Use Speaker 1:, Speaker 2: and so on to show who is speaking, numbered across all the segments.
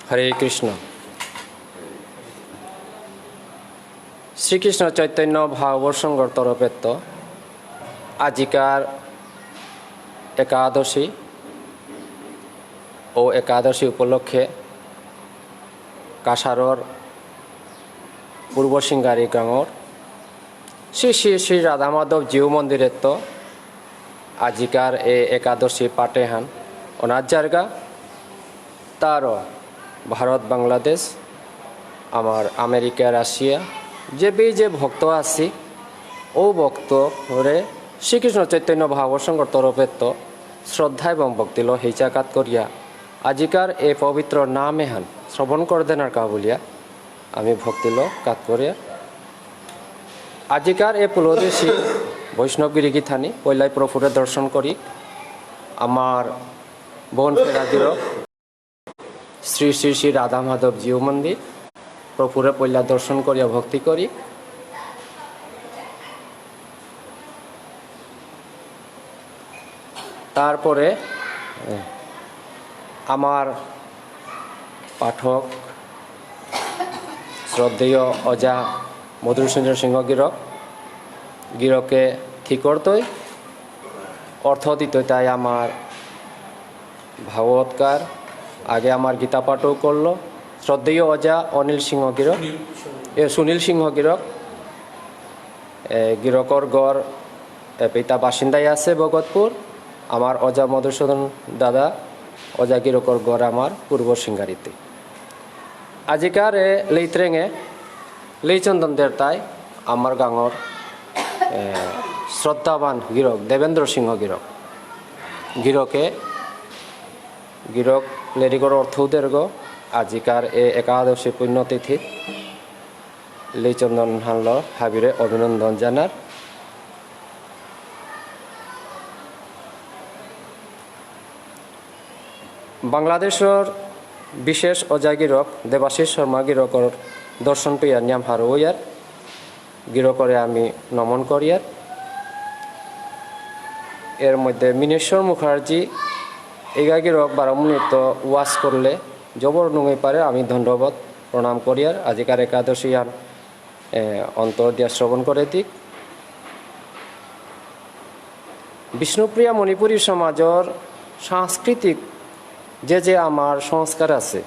Speaker 1: হরে কৃষ্ণ। শ্রীকৃষ্ণ চৈতন্য ভাগবত সংঘর তরফেত আজিকার একাদশী ও একাদশী উপলক্ষে কাছারর পূর্ব সিংগারি গাঁৱৰ শ্রী শ্রী শ্রী রাধা মাধব জিউ মন্দিরেত আজিকার একাদশী পাটেহান অনার জায়গা তার ভারত বাংলাদেশ আমার আমেরিকা রাশিয়া যে ভক্ত আছি ও ভক্তরে শ্রীকৃষ্ণ চৈতন্য ভাগবত সংঘর তরফেত শ্রদ্ধা এবং ভক্তি লো হিচাকাত করিয়া আজিকার এ পবিত্র নাম এহান শ্রবণ করে দেনার কা বলিয়া আমি ভক্তি লো কাত করিয়া আজিকার এ পুলদেশী বৈষ্ণবগিরি গীথানি পয়লাই প্রভুরে দর্শন করি আমার বোন ফেরাদির শ্রী শ্রী শ্রী রাধা মাধব জিউ মন্দির প্রভুরে পয়লা দর্শন করিয়া ভক্তি করি। তারপরে আমার পাঠক শ্রদ্ধেয় অজা মধুসূদন সিংহ গিরকে ঠিক করতই অর্থ দিত, তাই আমার ভাগবতকার আগে আমার গীতা পাঠও করলো শ্রদ্ধেয় অজা অনিল সিংহ সুনীল সিংহ গিরকর গড় পিতা বাসিন্দায় আছে ভগতপুর। আমার অজা মধুসূদন দাদা অজা গিরকর গড় আমার পূর্ব সিংগারিতে। আজিকার লেইত্রেঙে লেইচন্দন দেরতাই আমার গাঁৱৰ শ্রদ্ধাবান গিরক দেবেন্দ্র সিংহ গিরক লেরিগর অর্থদীর্ঘ আজিকার একাদশী পুণ্যতিথি লেইচন্দন হানল হাবিরে অভিনন্দন জানার। বাংলাদেশের বিশেষ অজা গিরক দেবাশিস শর্মা গিরকর দর্শন পেয়া নিয়াম হারোয়ার গিরকরে আমি নমন করিয়ার। এর মধ্যে মিনেশ্বর মুখার্জি এগা গিরক 12 মিনিট ওয়াশ করলে জবর নুঙে পারে আমি ধন্যবাদ প্রণাম করিয়ার আজিকার একাদশী আন অন্তর দিয়া শ্রবণ করে দিক। বিষ্ণুপ্রিয়া মণিপুরী সমাজের সাংস্কৃতিক যে আমার সংস্কার আছে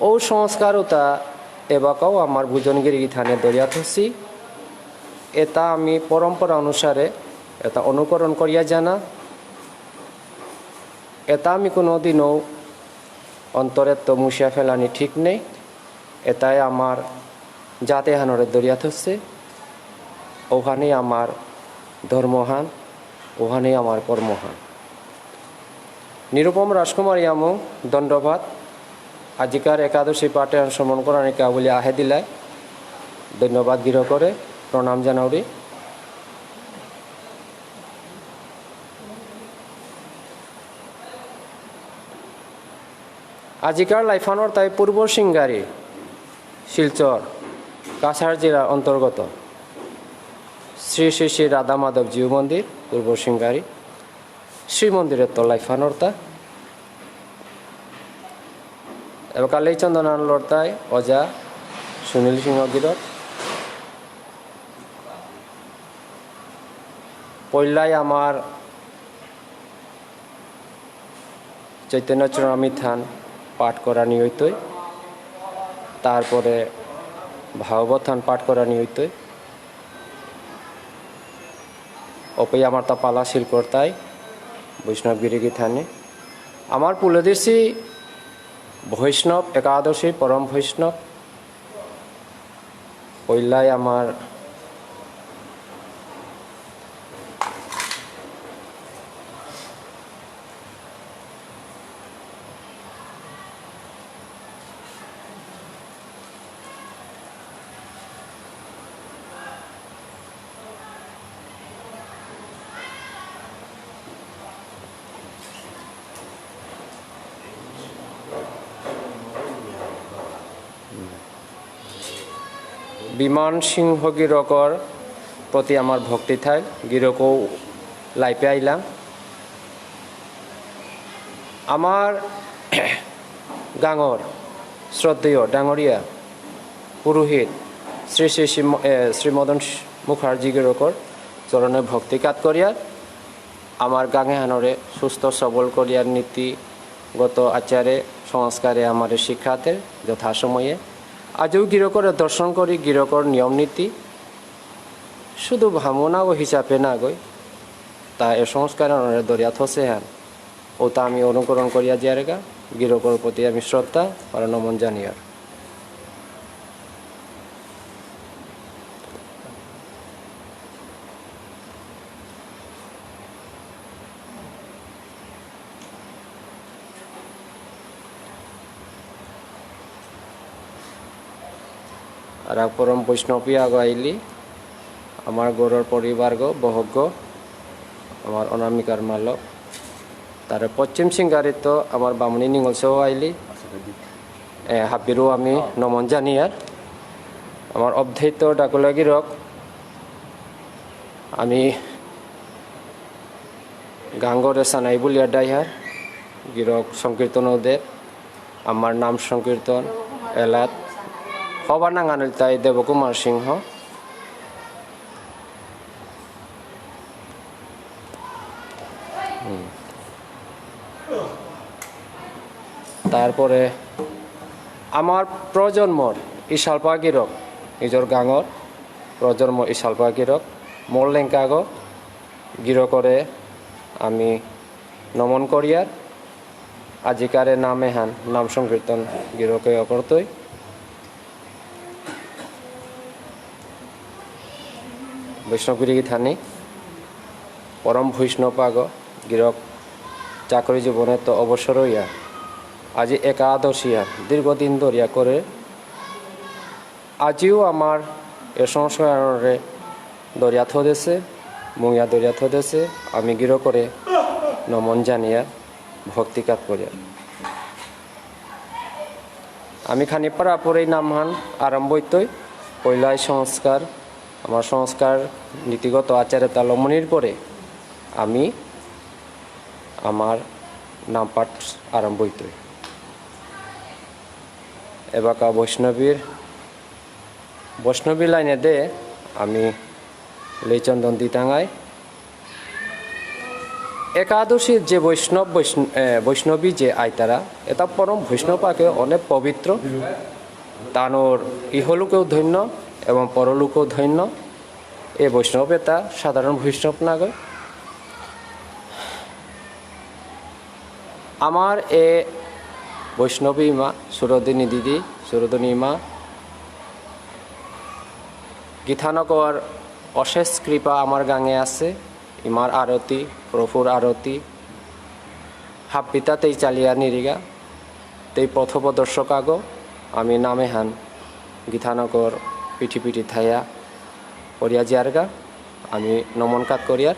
Speaker 1: ও সংস্কারতা এবাকাও আমার ভুজনগিরি থানে দরিয়া থসি এটা আমি পরম্পরা অনুসারে এটা অনুকরণ করিয়া জানা এটা আমি কোনো দিনও অন্তরে তো মুছিয়া ফেলানি ঠিক নেই। এটাই আমার জাতে হানরে দরিয়া থসছে, ওখানেই আমার ধর্মহান, ওখানেই আমার কর্মহান। নিরুপম রাজকুমার ইয়ামু দণ্ডবাদ আজিকার একাদশী পাঠে শ্রমণ করার কা বলে আহে দিলায় ধন্যবাদ গির করে প্রণাম জানাউরি। আজিকার লাইফানোর তাই পূর্ব সিংগারি শিলচর কাছাড় জেলার অন্তর্গত শ্রী শ্রী শ্রী রাধা মাধব জিউ মন্দির পূর্ব সিংগারি শ্রী মন্দিরের তো লাইফানোর তা এবং কালীচন্দন লড়তায় অজা সুনীল সিংহ গিরক পয়লাই আমার চৈতন্য চরণামী থান পাঠ করা নিয়তই, তারপরে ভাগবত থান পাঠ করা নিয়তই অপই আমার তা পালা শিলকর্তায় বৈষ্ণবগিরি থানে আমার পুলদেশী বৈষ্ণব একাদশী পরম বৈষ্ণব পয়লাই আমার বিমান সিংহ গিরকর প্রতি আমার ভক্তি থাক, গিরকও লাইফে আইলাম। আমার গাঙর শ্রদ্ধেয় ডাঙরিয়া পুরোহিত শ্রী শ্রী শ্রী মদন মুখার্জি গিরকর চরণে ভক্তিকাত করিয়ার আমার গাঙে হানরে সুস্থ সবল করিয়ার নীতিগত আচারে সংস্কারে আমার শিক্ষাতের যথাসময়ে আজও গিরকরে দর্শন করি গিরকর নিয়ম নীতি শুধু ভামনা ও হিসাবে না গই তা এ সংস্কার দরিয়া থসে হান ও তা আমি অনুকরণ করিয়া জিয়ারেগা গিরকর প্রতি আমি শ্রদ্ধা আর নমন জানিয়ার আর পরম বৈষ্ণবী আগ আইলি আমার গৌরর পরিবার গো বহজ্ঞ আমার অনামিকার মালক তার পশ্চিম সিংগারিত আমার বামুনি নিঙলসেও আইলি হাবিরও আমি নমন জানিয়ার আমার অবধেত ডাকুলা গিরক আমি গাঙ্গরে সানাই বলিয়া ডাইহার গিরক সংকীর্তন দেব আমার নাম সংকীর্তন এলাত হবার নাঙানিল তাই দেবকুমার সিংহ তারপরে আমার প্রজন্মর ইশালপা গিরক নিজর গাঙর প্রজন্ম ইশালপা গিরক মোর লেঙ্কাগ গিরকরে আমি নমন করিয়ার আজিকারে নামে হান নাম সংকীর্তন গিরকে অকর্তই বৈষ্ণবগিরি থানি পরম বৈষ্ণবাগ গিরক চাকরি জীবনে তো অবসর হইয়া আজি একাদশিয়া দীর্ঘদিন ধরিয়া করে আজিও আমার এ সংস্কারে দরিয়া থদেছে মুঙিয়া দরিয়া থদেছে আমি গিরো করে নমন জানিয়া ভক্তিকাত করিয়া আমি খানিপাড়া পরে নামহান আরম্ভইতই পয়লাই সংস্কার আমার সংস্কার নীতিগত আচারে তালমনির পরে আমি আমার নাম পাঠ আরম্ভইতই এবাকা বৈষ্ণবী লাইনে দে আমি লেচন্দন দিতাঙ্গাই একাদশীর যে বৈষ্ণবী যে আইতারা এটা পরম বৈষ্ণবাকে অনেক পবিত্র তানোর ইহলোকেও ধন্য এবং পরলোকেও ধন্য এ বৈষ্ণব এটা সাধারণ বৈষ্ণব না গয় আমার এ বৈষ্ণবী মা সুরদিনী দিদি সুরদিনী মা গীতানগর অশেষ কৃপা আমার গাঙে আছে ইমার আরতি প্রভুর আরতি হাপিতাতেই চালিয়া নিরিগা তেই পথপ্রদর্শক আগ আমি নামে হান গীতানগর পিঠি পিঠি থাইয়া করিয়া জিয়ারগা আমি নমন কাত করিয়ার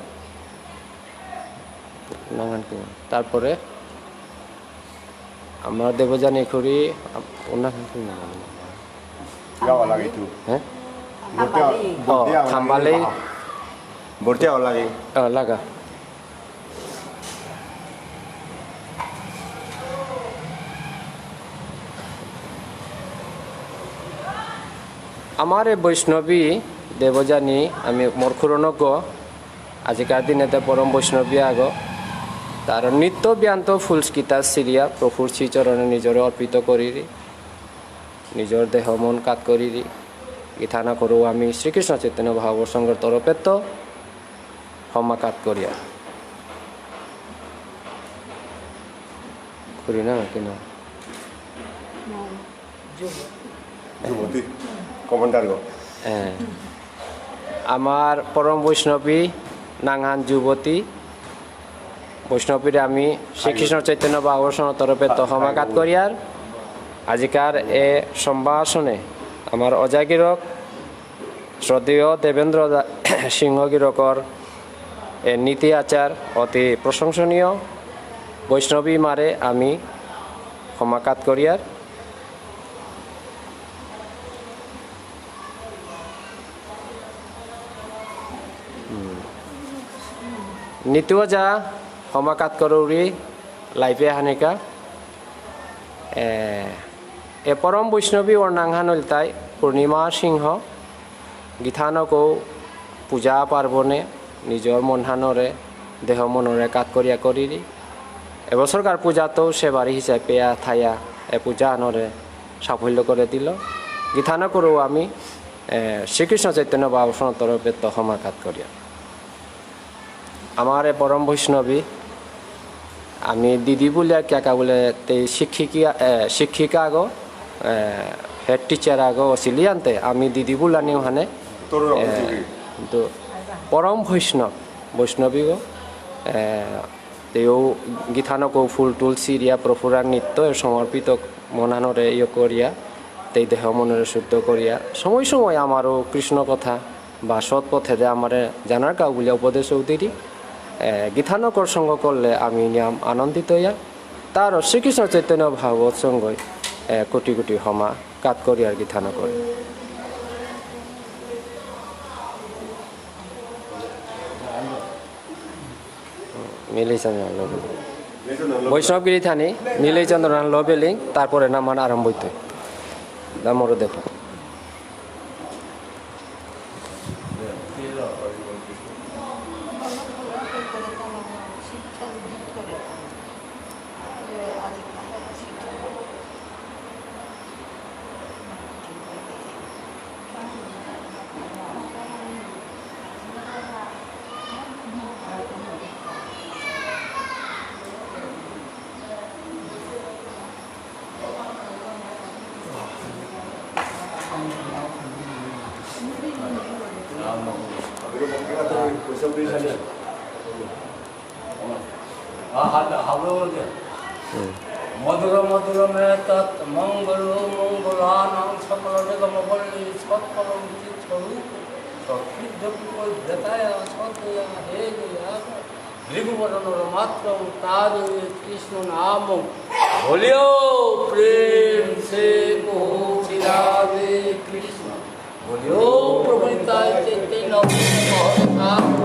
Speaker 1: নাঙান তারপরে আমরা দেবযানী করি হ্যাঁ থাম্বালে লাগা আমার এই বৈষ্ণবী দেবযানী আমি মোর খুরনজ্ঞ আজিকার দিনেতে পরম বৈষ্ণবী আগ তার নিত্য ব্যান্ত ফুলস্কিতা সিরিয়া প্রভুর শ্রীচরণে নিজরে অর্পিত করি নিজর দেহ মন কাত করি গীতানা করু আমি শ্রীকৃষ্ণ চৈতন্য ভাগবত সংঘর তরফে তো ক্ষমা কাত করিয়া করি না কেন হ্যাঁ আমার পরম বৈষ্ণবী নাংহান যুবতী বৈষ্ণবীরে আমি শ্রীকৃষ্ণ চৈতন্য ভাগবত সংঘর তরফে তো ক্ষমা কাত করিয়ার আজিকার এ সম্ভাষণে আমার অজাগিরক শ্রদ্ধেয় দেবেন্দ্র সিংহগিরকর এ নীতি আচার অতি প্রশংসনীয় বৈষ্ণবী মারে আমি ক্ষমাকাত করিয়ার নীতিও যা ক্ষমাকাত করুরি লাইফে হানিকা এ পৰম বৈষ্ণৱী অৰ্ণাংহানলতাই পূৰ্ণিমা সিংহ গীথানকো পূজা পাৰ্বণে নিজৰ মনহানৰে দেহ মনৰে কাট কৰিয়া কৰি এবছৰকাৰ পূজাটো সেবাৰী হিচাপে থায়া পূজা আনৰে সাফল্য করে দিল গীথান করো আমি শ্রীকৃষ্ণ চৈতন্য বাবু তরফে সমাঘাত করিয়া আমার পরম বৈষ্ণবী আমি দিদি বলে কাকা বলে শিক্ষিকা আগো হেড টিচার আগো অছিলি আনতে আমি দিদি বলানি হানে তো পরম বৈষ্ণবী গো তেও গীথানকো ফুল টুল সিরিয়া প্রফুরান নৃত্য সমর্পিত মনানরে ইয়ে করিয়া তেই দেহ মনরে শুদ্ধ করিয়া সময় সময় আমারও কৃষ্ণ কথা বা সৎ পথে যে আমার জানার কাউ বলে উপদেশ দিদি গীথানকর সঙ্গ করলে আমি নিয়াম আনন্দিত ইয়া তার শ্রীকৃষ্ণ চৈতন্য ভাগবত সঙ্গই কোটি কোটি সমা কাট করিয়ার গীথানকর নীলচন্দ্র বৈষ্ণবগিরি থানি নীলচন্দ্র লবেলিং তারপরে নামান আরম্ভ হইতে দামরও দেখো
Speaker 2: मधुर मधुर में तत् मंगलो मंगलानां सकल जगमवल्ली सत्परम चित्स्वरूप सत्सिद्ध देताया सत्या हे गया भृगुवरण मात्र तार कृष्ण नाम बोलियो प्रेम से कहो श्री राधे कृष्ण बोलियो प्रभु चैतन्य कृष्ण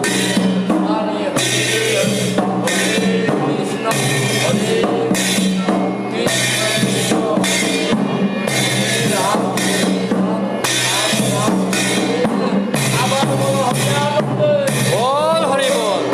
Speaker 2: हरे
Speaker 1: बोल हरि बोल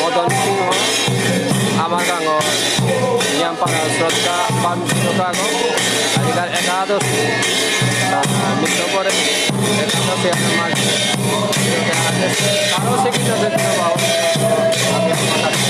Speaker 1: মদন সিংহ আমাগাঙ নিয়ামপাড়া শ্রদ্ধা বামসুকাগ আজিকার একাদশী নৃত্য করে একাদশী মাঝে কারো শিক্ষিত দেখতে পাবো আমি আমার কাছে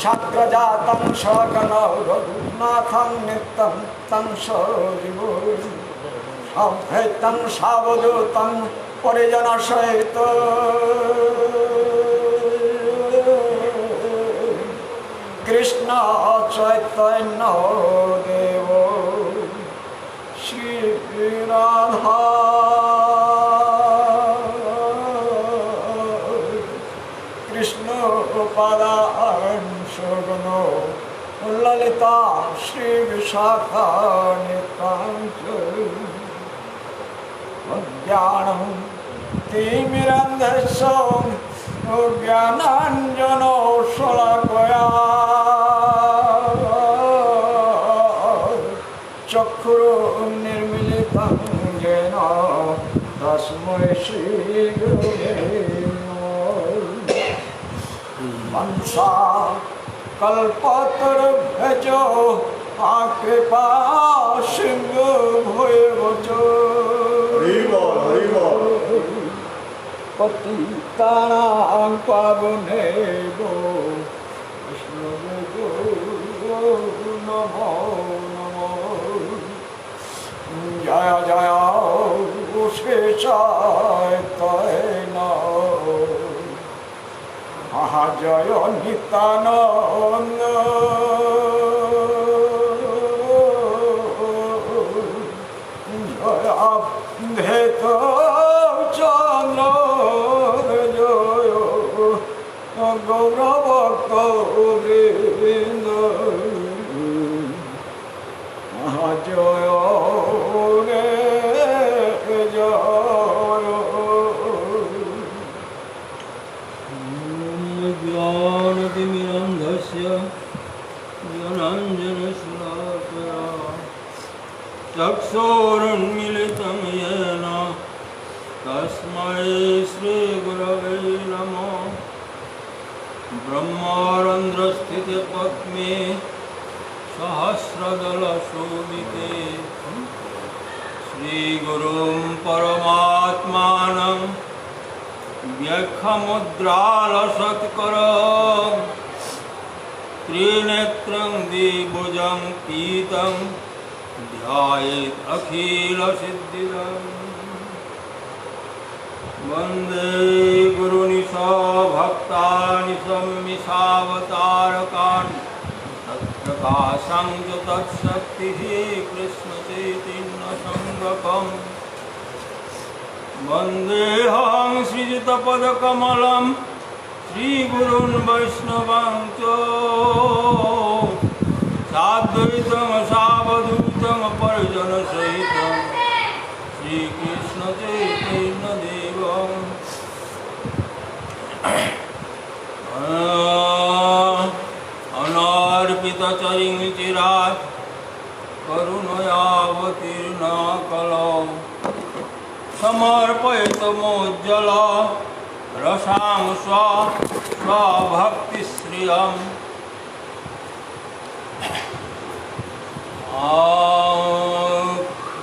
Speaker 3: Sakrajatam Shagana Raghunatham Nittam Tam Sadivo Samhetam Savadutam Parijana Saita Krishna Chaitanya Devo Shri Radha Krishna Pada Shogano Lalita Shri Vishakha Nitanju Jnanam Timirandhasam Jnananjano Shalakaya Chakru Nirmilitam Jena Tasmai Shri Gurave Mansa Kalpatar Bhajo Akripa Singh Bhoyavajo Haribo Patitanam Pavunevo Vishnudevo Namo Namo Jaya Jaya Ushechayatayana Mahajaya Nitananda Jaya Bheta Chandra Jaya Gaurava Govinda Mahajaya
Speaker 4: चक्षुरुन्मीलितं येन तस्मै श्रीगुरवे नमः ब्रह्मारंध्रस्थिते पद्मे सहस्रदलशोभिते श्रीगुरुं परमात्मानं व्याख्यामुद्रालसत्करं त्रिनेत्रं द्विभुजं पीतं ध्यायेत् अखिलसिद्धिदम् वन्दे गुरुनिशा भक्तानिशं मिषावतारकान् तत्प्रकाशं च तत्शक्तिः कृष्णचैतन्यसङ्गकम् वन्देऽहं श्रीयुतपदकमलं श्रीगुरून् वैष्णवां च साद्वैतं सावधूतं परिजनसहितं श्रीकृष्णचैतन्यदेवम् अनार्पितचरिं चिरात् करुणयावतीर्णा कलौ समर्पयितुमुज्ज्वल रसां स्वभक्तिश्रियम्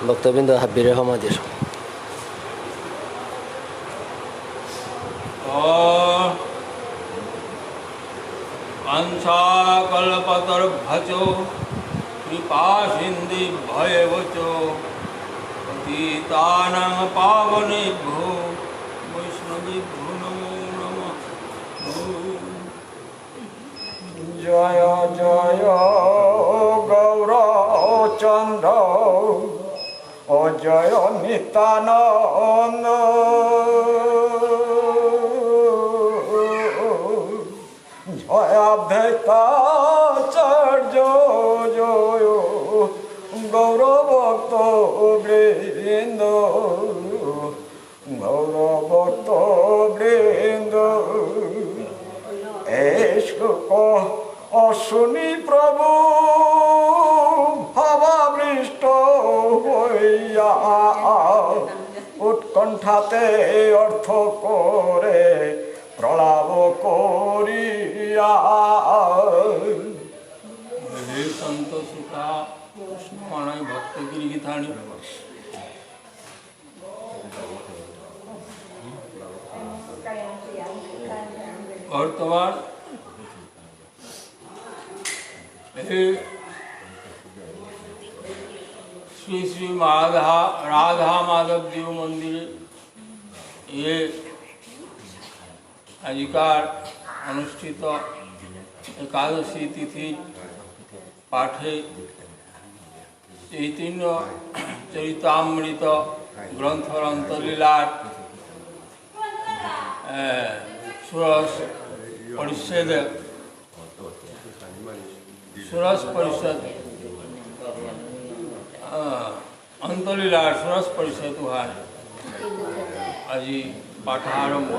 Speaker 1: ভক্তবৃন্দ হাব্বিরে সমাধির
Speaker 4: अंशाकल्पतरुभ्यचो कृपासिन्धुभ्येव च पतितानां पावनेभ्यो वैष्णवेभ्यो नमो नमः।
Speaker 3: जय जय गौरचंद्र अजय नित्यानंद जयाभ्यताचार्य जय गौरभक्त वृंद गौरभक्त वृंद को अशुनि प्रभु भावामृष्ट हইয়া उत्कंठाते अर्थ करे प्रलाप करिया
Speaker 4: हे संत सुखा कृष्ण मानय भक्त गिरिगिथाणी वर्तमान श्री श्री राधा माधव देव मंदिर ये अधिकार अनुष्ठित एकादशी तिथि पाठे चैतन्य चरितामृत ग्रंथर अंतलीलार षोड़श परिच्छेद षोड़श परिषद अंतलीलार षोड़श परिषद हुआ आज पाठारंभ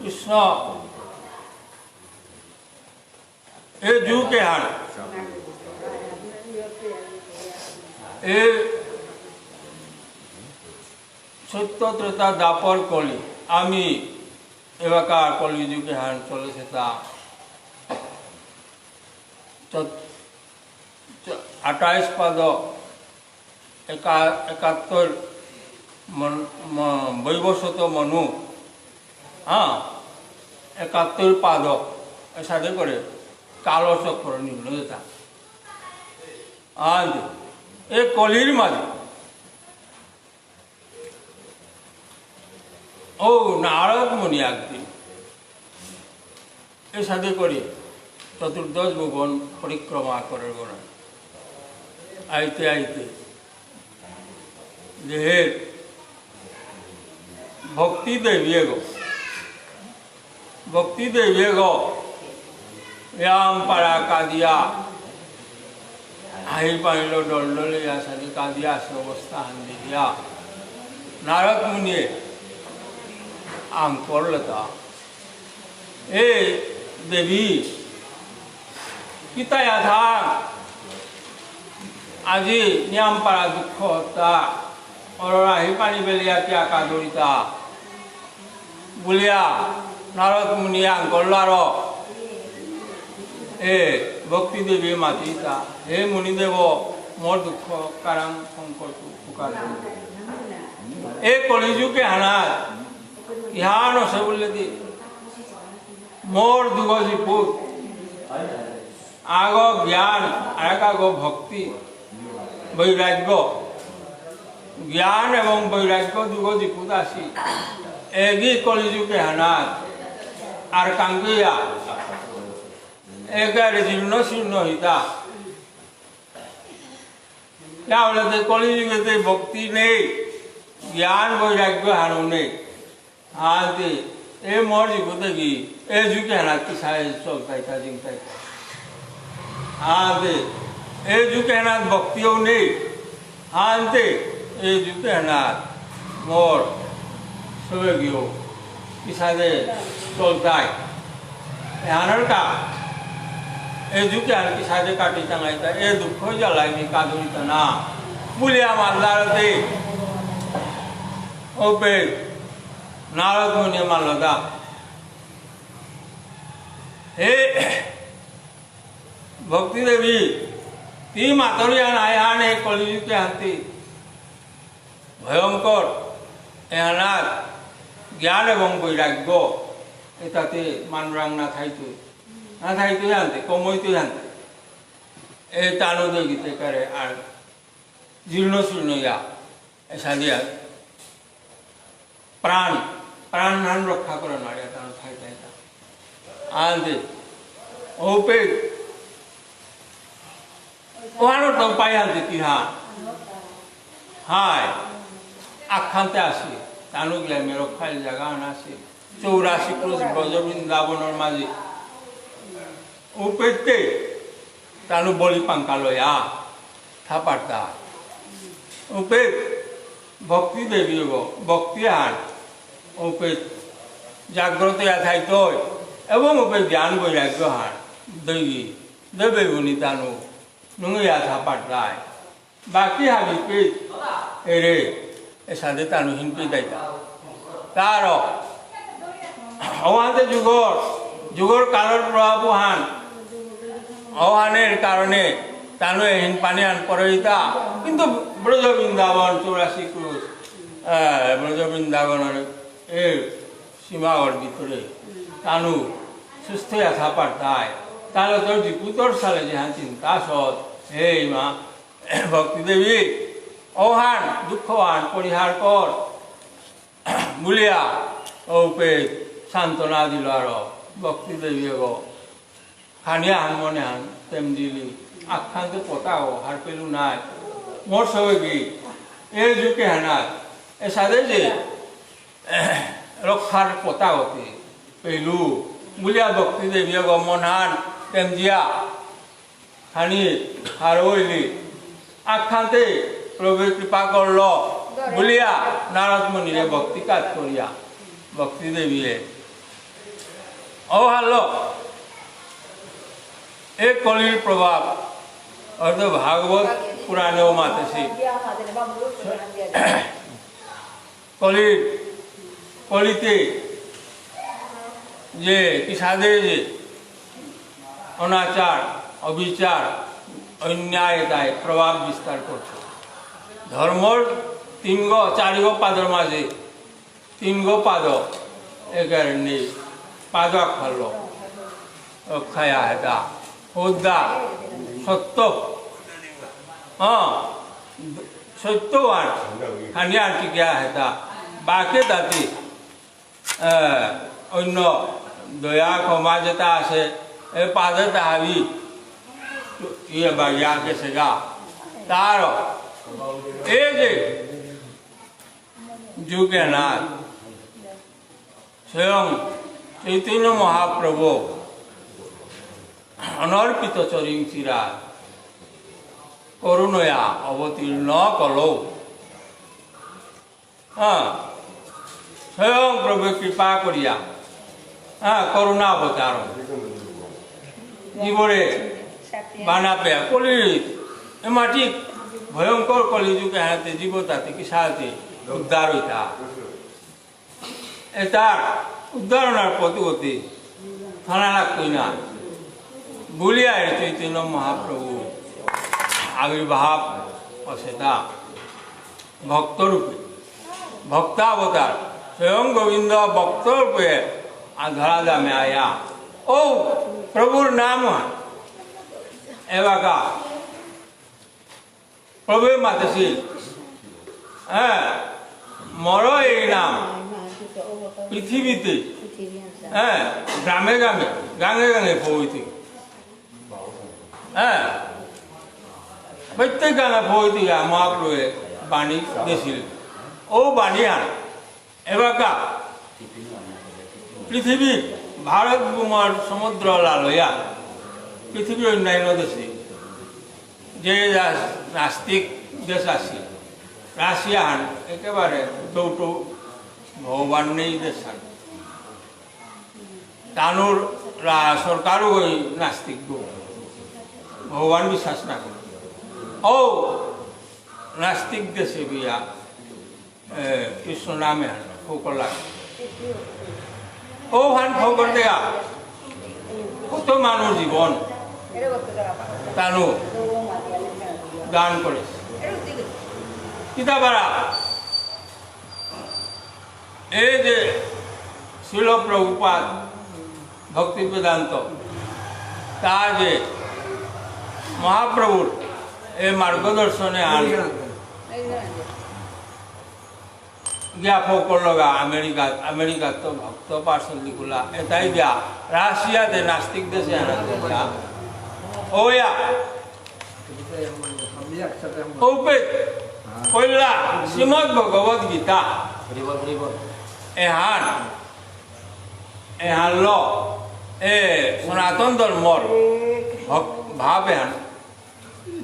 Speaker 4: कृष्ण ए जू के हाण ए सत्य त्रेता दापर कली आमी एबाकार कली जुगे हाण चले सेता 28 पद 71 वैवस्वत मनु हाँ 71 पाद साधे करे कालो चक्र निम्न देता आज एक कलिर माझे ओ नारद मुनि एक दिन ए साधे करे चतुर्दश भुवन परिक्रमा करे गोरा आईते आईते देहेर भक्ति देवी गो व्याम पारा कादिया আহির পানিল ডলডলে সাথে কাঁদিয়া আসে অবস্থা হান দিয়া নারদ মুনিয়ে আম করলতা এ দেবী কিতায় আধার আজি নিয়াম পারা দুঃখ হতা অররা হি পানি বেলিয়া কি আকা দরিতা বুলিয়া নারদ মুনিয়া গল্লার এ ভক্তি দেবী মাতিতা হে মুনিদেব মোর দুঃখ কারণ সংকট পুকার এ কলিযুগে হানাত ইহান আছে বলে দি মোর দুগজি পুত আগ জ্ঞান আর এক আগ ভক্তি বৈরাগ্য জ্ঞান এবং বৈরাগ্য দুগজি পুত আসি এগি কলিযুগে হানাত আর কাঙ্গিয়া এগারে জীর্ণ শীর্ণ হিতা বলতে কলিযুগেতে ভক্তি নেই জ্ঞান বৈরাগ্য হানো নেই হাতে এ মোর জীবতে কি এ যুগে হানাত কি সাই চলতাই তা জিংতাই হাতে এ যুগে হানাত ভক্তিও নেই হাতে এ যুগে হানাত মোর সবে গিয়েও কি সাদে চলতাই হানার কা এই যুগে আর কি সাজে কাটি চাঙাইতা এ দুঃখ জ্বালাইনি কাঁদুরিতা না বুলিয়া মাল্লারতে ওপে নারদ মুনি মাল্লদা হে ভক্তি দেবী তি মাতরিয়া নাইহান এই কলিযুগে হাতি ভয়ঙ্কর এহানাত জ্ঞান এবং বৈরাগ্য এটাতে মানরাং না থাইতো না থাইতো জানতে কমইতো জানতে এ টানো দিয়ে গীতে করে আর জীর্ণ শীর্ণ ইয়া এসা দিয়া প্রাণ প্রাণ নান রক্ষা করে নাড়িয়া টানো থাই থাই আনতে ওপে ওহানো তো পাই আনতে তিহা হায় আখ্যান্তে আসি টানো গিয়া মেরো খাইল জায়গা আসি 84 ক্রোশ ব্রজ বৃন্দাবনের মাঝে উপেতে টানো বলি পাঙ্কা লয়া থাপারতা উপে ভক্তি দেবী ভক্তি হান উপে জাগ্রত থাইত এবং উপে জ্ঞান বৈরাগ্য হান দেবী দেবে উনি টানো নুঙ্গিয়া থাপারতায় বাকি হাবি পে এরে এ সাথে টানো হিনপি দায়িতা তার অহাতে যুগর কালের প্রভাব হান অহানের কারণে টানো হিন পানি আন পরিতা কিন্তু ব্রজ বৃন্দাবন 84 ক্রোশ ব্রজ বৃন্দাবনের এর সীমার ভিতরে টানু সুস্থ আসা পারতায় তাহলে তোর জিপুতর সালে যে হ্যাঁ চিন্তা সৎ হে মা ভক্তি দেবী অহান দুঃখহান পরিহার কর বুলিয়া ওপে সান্ত্বনা দিল আর ভক্তি দেবী গো হানিয়া হান মনে হান তেম দিলি আখ্যান্তে পতাও হার পেলু নাই মোর সবে কি এ যুগে হানাত এ সাদে যে রক্ষার পতাওতে পেলু বুলিয়া ভক্তি দেবী গো মন হান তেম দিয়া হানি হার ওইলি আখ্যান্তে প্রভু কৃপা করল বুলিয়া নারদ মুনিরে ভক্তি কাজ করিয়া ভক্তি দেবীরে ও হারল এ কলির প্রভাব হয়তো ভাগবত পুরাণেও মাতেছি কলিতে যে কিসাদে যে অনাচার অবিচার অন্যায় দায় প্রভাব বিস্তার করছে ধর্মর 4 গো পাদর মাঝে 3 গো পাদ এগার নেই পাদ খাল খায়া হেতা হোদ্দা সত্য হ্যাঁ সত্যবান খানিয়া টিকিয়া হেতা বাকে তাতে অন্য দয়া ক্ষমা যেটা আছে এ পাদে তাহাবি ইয়ে বাগিয়া গেছে গা তার এই যে যুগে নাথ স্বয়ং চৈতন্য মহাপ্রভু অনর্পিত চরিং চিরা করুণয়া অবতীর্ণ কলৌ হ্যাঁ স্বয়ং প্রভু কৃপা করিয়া হ্যাঁ করুণা অবতার জীবরে বানা পেয়া কলি মাটি ভয়ঙ্কর কলিযুগে হাতে জীবতাতে কি সাহায্যে উদ্ধার হইতা এটার উদ্ধারণার পদ্ধতি থানা লাগতই না বলিয়া চৈতন্য মহাপ্রভু আবির্ভাব সেটা ভক্তরূপে ভক্তাবতার স্বয়ং গোবিন্দ ভক্তরূপে ধরা দামে আয়া ও প্রভুর নাম এবাকা প্রভু মাতেছিল হ্যাঁ মর এই নাম পৃথিবীতে হ্যাঁ গ্রামে গ্রামে গাঙে গাঙে পৌঁছে হ্যাঁ প্রত্যেক গাঙে পৌঁছে মহাপ্রভু বাণী দিয়েছিল ও বাণী আন এবাকা পৃথিবীর ভারত ভূমর সমুদ্র লালয়া পৃথিবীর অন্যান্য দেশে যে নাস্তিক দেশ আছে রাশিয়ান একেবারে দৌটো ভগবান নেই দেশ তানুর সরকারও ওই নাস্তিক ভগবান বিশ্বাস না করে ও নাস্তিক দেশে বিয়া কৃষ্ণ নামে ফোকর লাগে ও ভান ফোকর দেয়া কত মানুষ জীবন তানু দান করেছে কিতাবারা এই যে শিল প্রভুপাদ ভক্তি বেদান্ত তা যে মহাপ্রভুর এই মার্গদর্শনে আন জ্ঞাপক লগা আমেরিকা তো ভক্ত পার্সলিগুলা এটাই দিয়া রাশিয়াতে নাস্তিক দেশে আনা ওয়া ওপে কইলা শ্রীমদ ভগবত গীতা এহান ল এ সনাতন ধর্মর ভাব এহান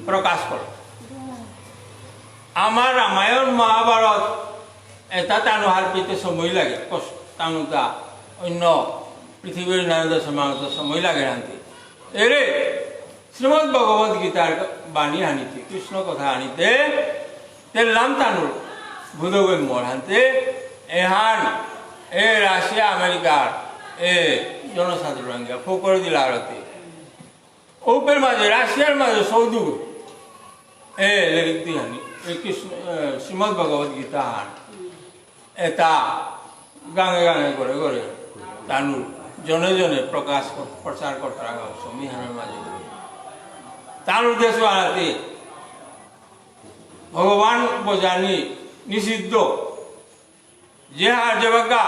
Speaker 4: প্রকাশ করে আমার রামায়ণ মহাভারত এটা টানো হার পেতে সময় লাগে টানুটা অন্য পৃথিবীর নানা দেশের মানুষের সময় লাগে আনতে এরে শ্রীমদ ভগবত গীতার বাণী আনিতে কৃষ্ণ কথা আনিতে তেলাম টানুর ভূদগম্যর আনতে এহান এ রাশিয়া আমেরিকার এ জনসাধারণ ফোকর দিল আরতে ওপের মাঝে রাশিয়ার মাঝে সৌদু এ লেরিক দিয়ে আনি এই কৃষ্ণ শ্রীমদ ভগবত গীতা আন এটা গাঙে গাঙে করে করে তানুর জনে জনে প্রচার করতে রাখা সংবিধানের মাঝে তার উদ্দেশ্য আনাতে ভগবান বোঝানি নিষিদ্ধ যে হার যেবাকা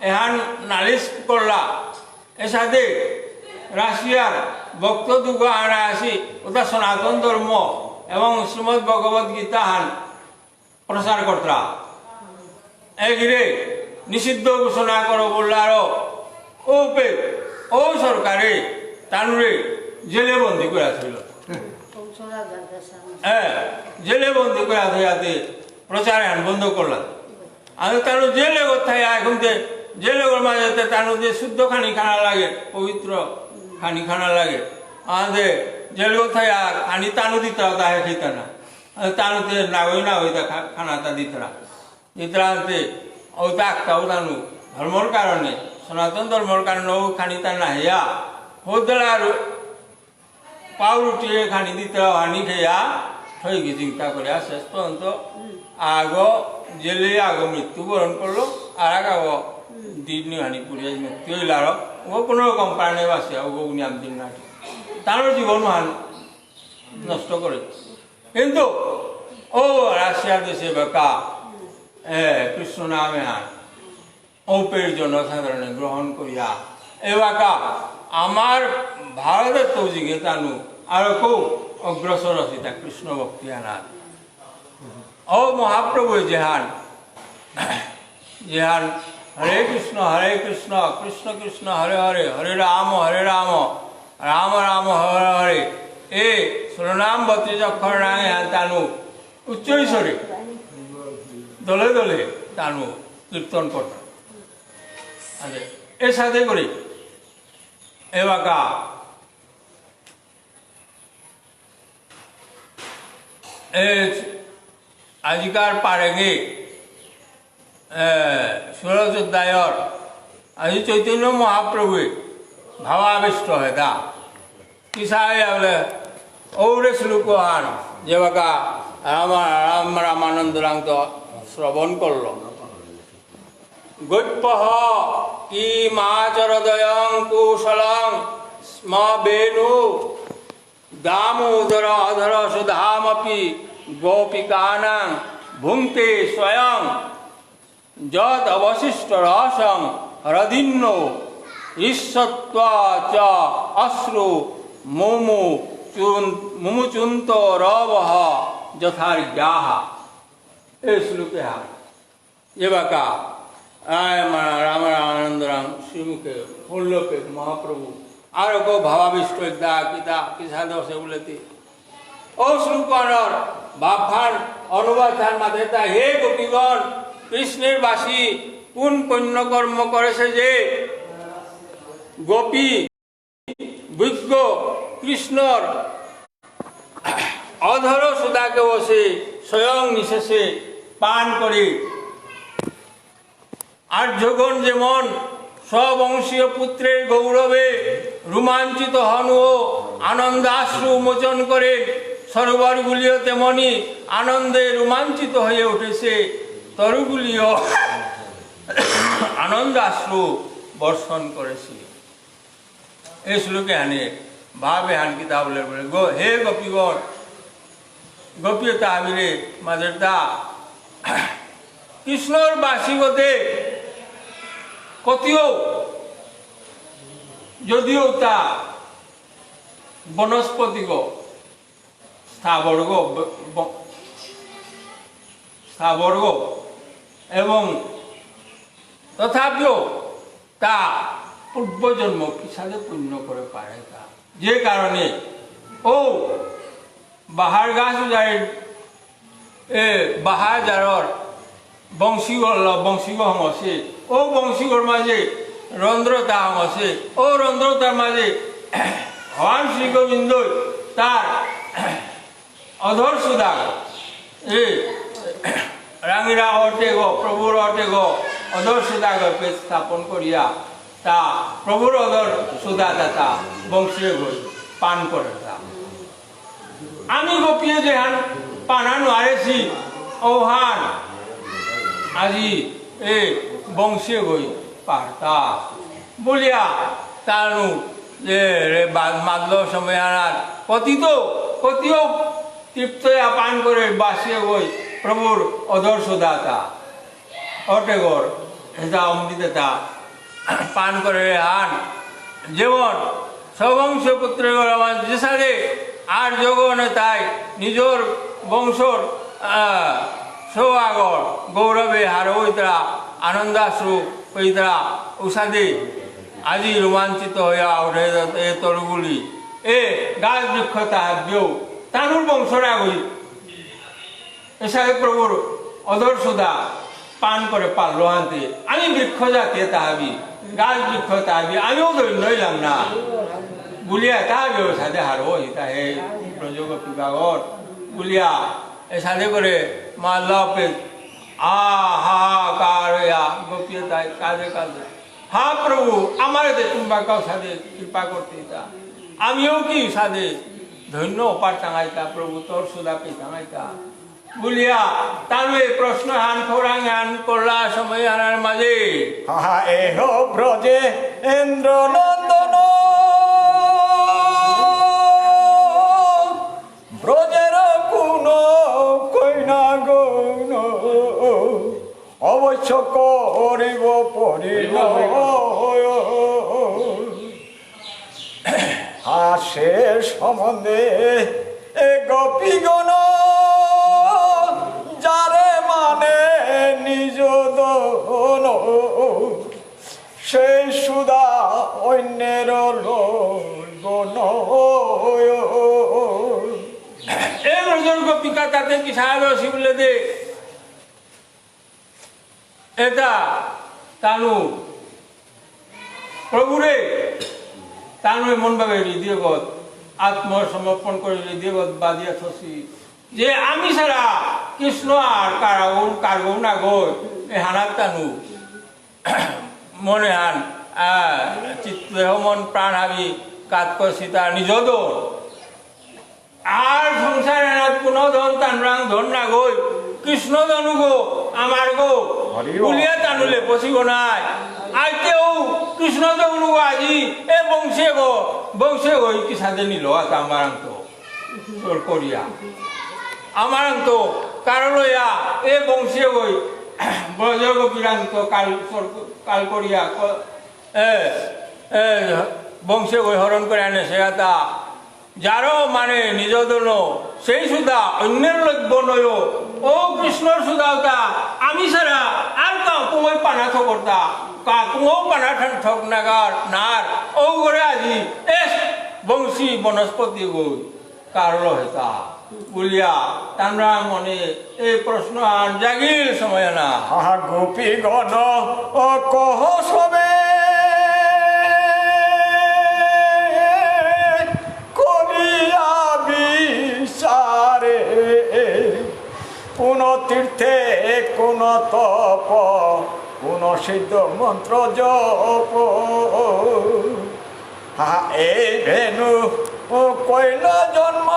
Speaker 4: এহান নালিশ করলা এর সাথে রাশিয়ার ভক্ত দুঃখ আনা আসি ওটা সনাতন ধর্ম এবং শ্রীমদ ভগবত গীতা হান প্রচার করতরা এগিরে নিষিদ্ধ ঘোষণা করো বললার ও সরকারে তানুরে জেলে বন্দি করে ছিল হ্যাঁ জেলে বন্দি করে যাতে প্রচার বন্ধ করলাম আমি তার জেলে কোথায় এখন জেলে মাঝে তার যে শুদ্ধ খানি খানা লাগে পবিত্র খানি খানা লাগে আমাদের জেলে কোথায় খানি তানু দিতে তাহে খেতে না তানুতে না হই খানাটা দিতরা দিতরাতে ওটা আঁকতাও তানু ধর্মর কারণে সনাতন ধর্মর কারণে ও খানি তা না হেয়া হোদলা আর পাউরুটি খানি দিতে হানি খেয়া হয়ে গিয়ে চিন্তা করে শেষ পর্যন্ত আগ জেলে আগ মৃত্যুবরণ করলো আর আগ দিন হানি পুড়িয়ে মৃত্যু হইল আর ও কোনো রকম প্রাণে বাসে ও নিয়াম দিন না তার জীবন হান নষ্ট করে কিন্তু ও রাশিয়ার দেশে বেকা কৃষ্ণ নামে হান ওপের জনসাধারণে গ্রহণ করিয়া এবাকা আমার ভারতের তৌজিকে তানু আর খুব অগ্রসর আছে তা কৃষ্ণ ভক্তি আনার ও মহাপ্রভু জেহান হরে কৃষ্ণ কৃষ্ণ কৃষ্ণ হরে হরে হরে রাম রাম রাম হরে হরে এ সুরনাম 32 অক্ষর নামে তানু উচ্চৈস্বরে দলে দলে তানু কীর্তন করত এর সাথে করে এবাকা আজিকার পারেগে ষোড়শ অধ্যায়র আজি চৈতন্য মহাপ্রভুয়ে ভাবাবিষ্ট হয় দা কিসায় বলে ঔরে শ্লোক আর যে বাকা রামানন্দ রাং তো শ্রবণ করল গৈপ্য কি মাচরদয়ং কুশলং স্ম বেণু দামোদর অধর সুধামপি গোপিকানাং ভুঙ্ক্তে স্বয়ং যদ অবশিষ্ট রসং হৃদিন্ন ঈশ্বত্বা চ অশ্রু মুমুচুন্ত রবহ যথার্যাহ। এই শ্লোকে যে বাকা রামানন্দরাম শ্রীমুখে বললোকে মহাপ্রভু আর কেউ ভাবাবিষ্ট দা কিতা কিসা দশে বলেতে ও শ্লোকর বাফান অনুবাদ মাঝে তা হে গোপীগণ কৃষ্ণের বাসী কোন পুণ্যকর্ম করেছে যে গোপী বিজ্ঞ কৃষ্ণর অধর সুদাকে বসে স্বয়ং নিশেষে পান করে আর্যগণ যেমন স্ববংশীয় পুত্রের গৌরবে রোমাঞ্চিত হন ও আনন্দাশ্রু মোচন করে সরোবরগুলিও তেমনি আনন্দে রোমাঞ্চিত হয়ে উঠেছে তরুগুলিও আনন্দাশ্রু বর্ষণ করেছে। এই শ্লোকে আনে ভাবে হান কিতা বলে হে গোপীগণ গোপীয়তা আবিরে মাঝের দা কৃষ্ণর বাসীগতে কতিও যদিও তা বনস্পতিগ স্থাবর্গ এবং তথাপিও তা পূর্বজন্ম কিসাদে পুণ্য করে পারে তা যে কারণে ও বাহার গাছ যায় বাহার যারর বংশীগ হম আছে ও বংশীগর মাঝে রন্ধ্রতা হম আছে ও রন্ধ্রতার মাঝে ভগবান শ্রী গোবিন্দ তার অধর সুদা রাঙিরা অটে গো প্রভুর অটে গো অধর সুদা গল্পে স্থাপন করিয়া তা প্রভুর অধর সুদা তা বংশীয় গই পান করে তা আমি গোপিয়ে যে হান পানানো আরেছি ও হান আজি এ বংশীয় গই পারতা বলিয়া তানু যে মাদল সময় আনার কতিও তৃপ্তয়া পান করে বাসিয়ে গই প্রভুর অধর সুদাতা অটেগর এটা অমৃততা পান করে হান যেমন সবংশ পুত্র আমার যে সাথে আর যোগনে তাই নিজের বংশর সৌআগর গৌরবে হার হইতরা আনন্দাশ্রু হইতরা উষাদে আজি রোমাঞ্চিত হইয়া উঠে এ তরুগুলি এ গাছ বৃক্ষ তাহাব্যও তানুর বংশরা গই এসাকে প্রভুর অধর সুদা পান করে পারলো আনতে আমি বৃক্ষ জাতীয় তাহাবি গাছ বৃক্ষ তাহাবি আমিও লইলাম না বুলিয়া তাহাবিও সাথে হারো হিতা হে ব্রজগোপী বাগর বুলিয়া এ সাথে করে মা লপে হাহাকার গোপীয় তাই কাজে কাজে হা প্রভু আমার তুমি কাউ সাথে কৃপা করতে আমিও কি সাথে ধন্য অপার টাঙাইতা প্রভু তোর সুদা পে টাঙাইতা বলিয়া তার প্রশ্ন হান খোরাং হান করলা সময় আনার মাঝে
Speaker 3: হা এহ ব্রজে ইন্দ্র নন্দন ব্রজের কোন কইনা গৌন অবশ্য করিব পরিণয় সে সম্বন্ধে এ গোপীগণ যারে মানে নিজ দন সেই সুদা অন্যের লইব
Speaker 4: এই ব্রজর গোপিকা তাতে কি সাহেব শিবলে দে এটা তানু প্রভুরে তানু মন ভাবে হৃদয়গত আত্মসমর্পণ করে হৃদয়গত বাদিয়া থসি যে আমি ছাড়া কৃষ্ণ আর কারগৌ না গই এই হানাত টানু মনে হান চিত্ত মন প্রাণ হাবি কাতক সীতা নিজ দোর আর সংসার এনাত কোনো ধন টানরাং ধন না গই কৃষ্ণ ধনু গো আমার গো উলিয়া টানুলে পচিব নাই আইতেও কৃষ্ণ ধনু গো আজি এ বংশে গই কি সাদে নিল আছে আমার তো তোর করিয়া আমার তো কারণ এ বংশে গই ব্রজগ বিরান্ত কাল করিয়া বংশে গই হরণ করে আনে সে তা যারও মানে নিজ দল সেই সুদা অন্যের লভ্য নয় ও কৃষ্ণর সুদাওতা আমি ছাড়া আর কুমই পানা ঠকর্তা কুমো পানা ঠক নাগার নার ও করে আজি এ বংশী বনস্পতি গই কারল হেতা বলিয়া তানরা মনে এই প্রশ্ন আর জাগির সময় না
Speaker 3: গোপী গণ ও কহ সবে করিয়া বিচারে কোন তীর্থে কোন তপ কোন সিদ্ধ মন্ত্র জপ এই ভেনু কইল জন্ম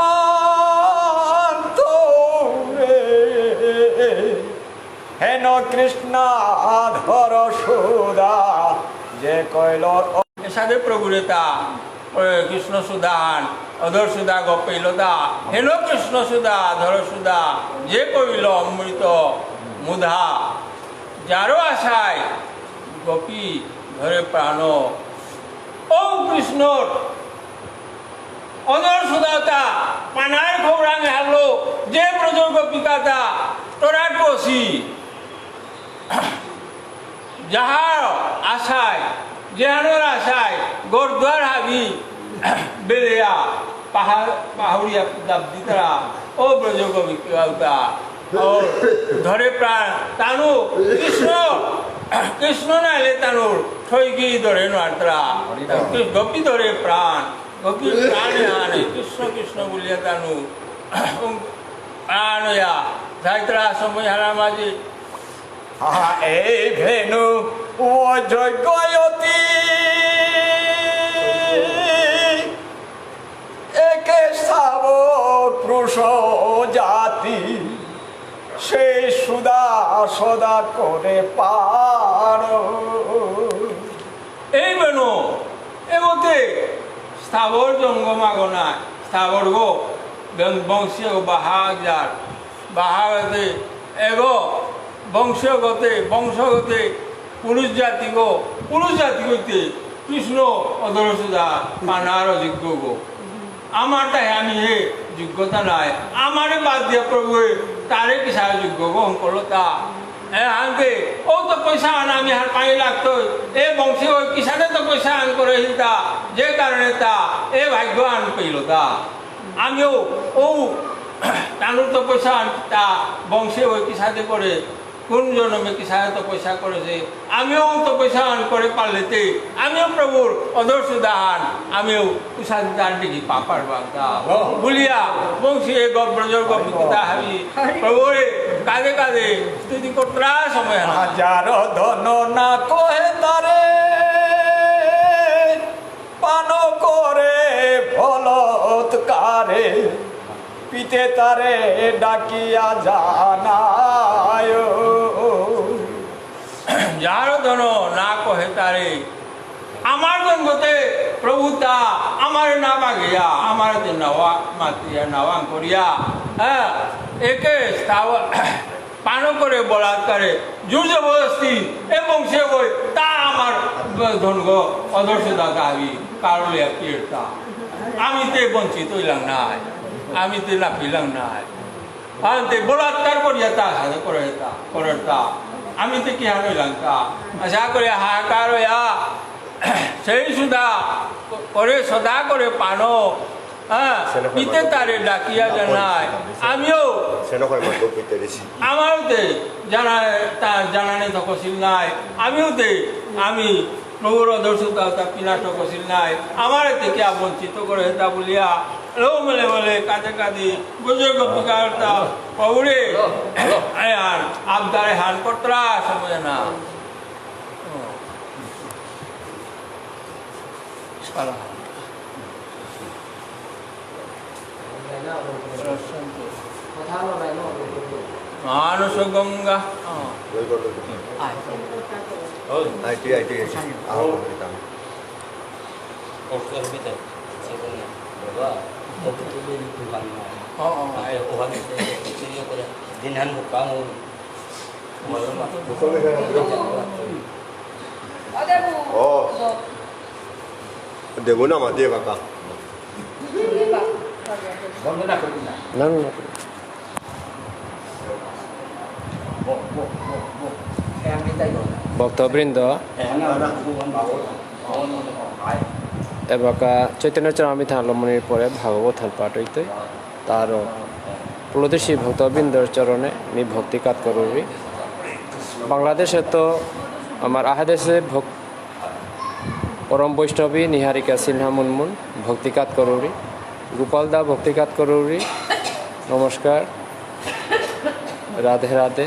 Speaker 3: হেন কৃষ্ণ ধর সুদা যে কইল
Speaker 4: সাধে প্রভুরেতা কৃষ্ণ সুদান অধর সুদা গপইলতা হেন কৃষ্ণ সুদা ধর সুদা যে কইল অমৃত মুধা যারও আশায় গোপী ধরে প্রাণ ও কৃষ্ণর অধর সুদাতা পানার খবরাং হারলো যে ব্রজ গোপিকাতা তোরা কষি যাহার আশায় যেহানোর আশায় গোরদ্বার হাবি বেলিয়া পাহাড়িয়া দাবদি তারা ও ব্রজ গোপিকা ও ধরে প্রাণ তানু কৃষ্ণ নাইলে তানুর ঠইকি ধরে নারা গোপী ধরে প্রাণ গোপী প্রাণে আনে কৃষ্ণ কৃষ্ণ বলিয়া তানু প্রাণয়া যাইতরা সময় হারা মাঝে
Speaker 3: এই ভেনু ও যজ্ঞয়তী একে সাব পুরুষ জাতি সেই সুদা সদা করে পার
Speaker 4: এই বেনু এগোতে স্থাবর জঙ্গমাগনা স্থাবর গো বংশীয় বাহাগতে এগো বংশগতে পুরুষ জাতি গইতে কৃষ্ণ অধর সুদা পানার অযোগ্য গো আমারটা আমি হে যোগ্যতা নাই আমারে বাদ দিয়া প্রভু তারে কিসা যোগ্য গো করলতা আনতে ও তো পয়সা আন আমি হার পানি লাগতো এ বংশী ওই কিসানে তো পয়সা আন করে হিলতা যে কারণে তা এ ভাগ্য আন পেল তা আমিও ও তানুর তো পয়সা আন তা বংশী ওই কিসাতে করে কোন জন্মে কিসানে তো পয়সা করেছে আমিও তো পয়সা আন করে পারলেতে আমিও প্রভুর অধর সুদাহান আমিও কুসাদি দান দেখি পাপার বাগদা বলিয়া বংশী এ ব্রজর গোপিতা হাবি প্রভুরে কাঁদে কাঁদে স্তুতি করতরা সময়
Speaker 3: হাজার ধন না কহে তারে পান করে ফলৎকারে পিতে তারে ডাকিয়া জানায়
Speaker 4: যার ধন না কহে তারে আমার জন্মতে প্রভুতা আমার না বাগিয়া আমার নাওয়া মাতিয়া নাওয়াং করিয়া হ্যাঁ একে পান করে বলাৎকারে জোর জবরদস্তি এবং সে কই তা আমার ধন গো অদর্শ দাদা আমি কারলিয়া কীর্তা আমি তে বঞ্চিত হইলাম নাই আমি তে না পিলাম নাই আনতে বলাৎকার করিয়া তা সাথে করে তা আমি তো কি হারাইলাম তা আশা করে হাহাকার হইয়া সেই সুদা করে সদা করে পানো হ্যাঁ পিতে তারে ডাকিয়া জানায় আমিও আমারও দে জানানে তো কছিল নাই আমিও দে আমি প্রভুর অদর্শতা পিনাট কছিল নাই আমার থেকে বঞ্চিত করে তা বলিয়া Lo mele kata kati bujuk kepikarta pauri ayan abdare han kotra semuanya. Salah. Anu sugengga.
Speaker 5: IT aku kita. Oh. Debu nama dia kakak.
Speaker 1: না না ভক্তবৃন্দ এবাকা চৈতন্য চরণামৃত আলমনির পরে ভাগবত থান পাঠ হইতে তার প্রদেশী ভক্তবৃন্দর চরণে মি ভক্তিকাত করবি বাংলাদেশে তো আমার আহাদেশে পরম বৈষ্ণবী নিহারিকা সিনহা মুনমুন ভক্তিকাত করবি গোপাল দা ভক্তিকাত করবি নমস্কার রাধে রাধে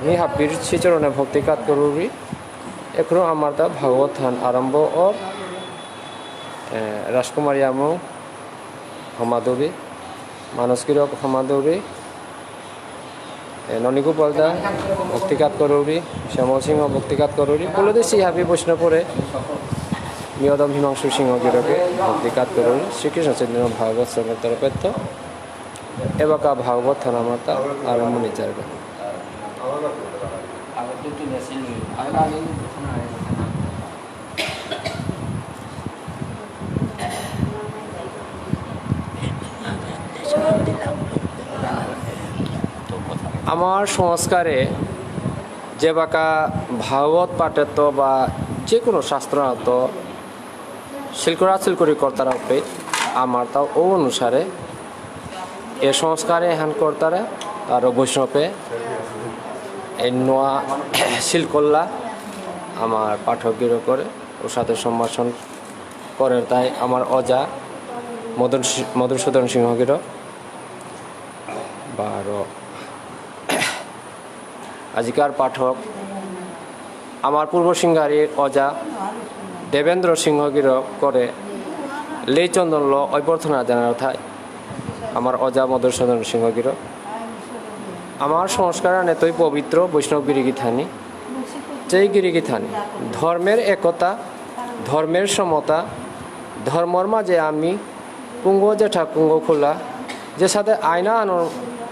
Speaker 1: মি হাব্বির শ্রীচরণে ভক্তিকাত করবি এখনো আমার দা ভাগবত থান আরম্ভ ও রাজকুমারী আমু হমাদৌরি মানসকিরক হমাদৌরি ননীগোপাল দা ভক্তিকাত করৌরি শ্যামল সিংহ ভক্তিকাত করৌরি প্রদেশী হাবি বৈষ্ণবপুরে মিয়দম হিমাংশু সিংহ গিরকে ভক্তিকাত করৌরি শ্রীকৃষ্ণ চৈতন্য ভাগবত সঙ্গের তরফেত্য এবাকা ভাগবত থানামাতা আরম্ভ নিচারবে আমার সংস্কারে যে বাকা ভাগবত পাঠেত বা যে কোনো শাস্ত্রার্থ শিলকরা শিলকরি কর্তারা উঠে আমার তাও ও অনুসারে এ সংস্কারে হান কর্তারা আর বৈষ্ণবে এই নোয়া শিলকল্লা আমার পাঠকগির করে ওর সাথে সম্ভাষণ করে তাই আমার অজা মধুসূদন সিংহগির বারো আজিকার পাঠক আমার পূর্ব সিংহারীর অজা দেবেন্দ্র সিংহগির করে লেচন্দন ল অভ্যর্থনা জানার ঠাই আমার অজা মধুসূদন সিংহগির আমার সংস্কার নেতই পবিত্র বৈষ্ণব গিরিগিথানি যেই গিরিগিথানি ধর্মের একতা ধর্মের সমতা ধর্মর মাঝে আমি কুঙ্গ জেঠা কুঙ্গ খোলা যে সাথে আয়না আনর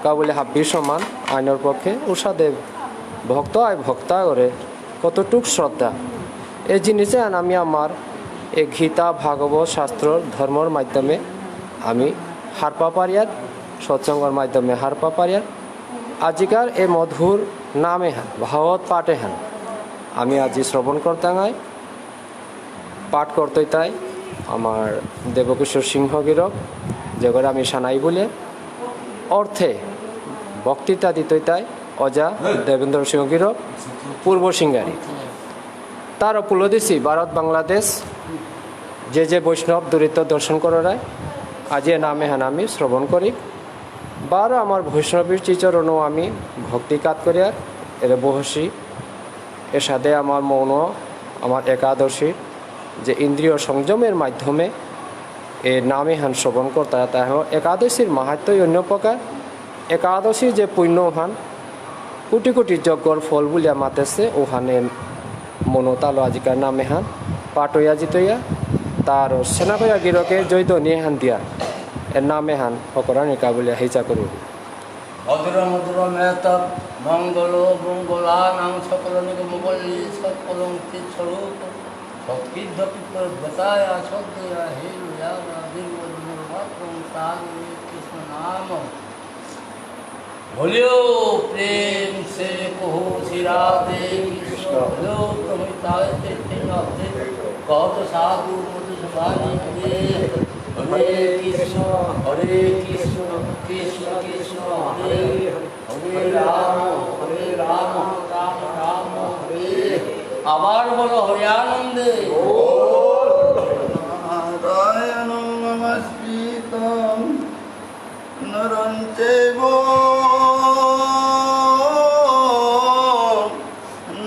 Speaker 1: কাবলে হাব্বির সমান আইনের পক্ষে ওর সাথে ভক্ত আয় ভক্তা করে কতটুক শ্রদ্ধা এই জিনিসে আমি আমার এই গীতা ভাগবত শাস্ত্র ধর্মর মাধ্যমে আমি হারপা পারিয়ার সৎসঙ্গর মাধ্যমে হারপা পারিয়ার আজিকার এই মধুর নামে হান ভাগবত পাঠে হান আমি আজি শ্রবণ করতাঙাই পাঠ করতেই তাই আমার দেবকিশোর সিংহগিরক যে করে আমি সানাই বলে অর্থে বক্তৃতা দিতই তাই অজা দেবেন্দ্র সিংহগির পূর্ব সিংহারি তার পুলদেশী ভারত বাংলাদেশ যে বৈষ্ণব দূরিত দর্শন করায় আজি নামে হান আমি শ্রবণ করি বারো আমার বৈষ্ণবীর চিচরণও আমি ভক্তিকাত করিয়ার এর বহসী এর সাথে আমার মৌন আমার একাদশী যে ইন্দ্রিয় সংযমের মাধ্যমে এ নামে হান শ্রবণ করতে তাই একাদশীর মাহাত্ম্যই অন্য প্রকার একাদশী যে পুণ্য হান কোটি কোটি যজ্ঞর ফল বলিয়া মাতেছে ওখানে মনোতালো আজিকার নামে হান পাটইয়া জিতইয়া তার সেনাকয়া গিরকে জৈত নিয়ে হান দিয়া এর নামে হান ফকরা নিকা বলিয়া হিচা করু
Speaker 2: মধুর মধুর মেত মঙ্গল মঙ্গলানাং সকল নিগমবল্লী সৎকলং চিৎস্বরূপ সৎকৃদ্ধ পিতৃব্রতায় সদ্যয়া হে লুয়ানা দীর্ঘদিনমাত্রং তানি কৃষ্ণ নাম बोलियो प्रेम से कहो श्री राधे कृष्ण बोलो प्रमिताय चैतन्य कौत साधु मधुसूदन हरे कृष्ण कृष्ण कृष्ण हरे हरे राम राम राम हरे आबार बोलो हरियानंदे
Speaker 5: नारायण नमस्ते
Speaker 6: নরঞ্চৈব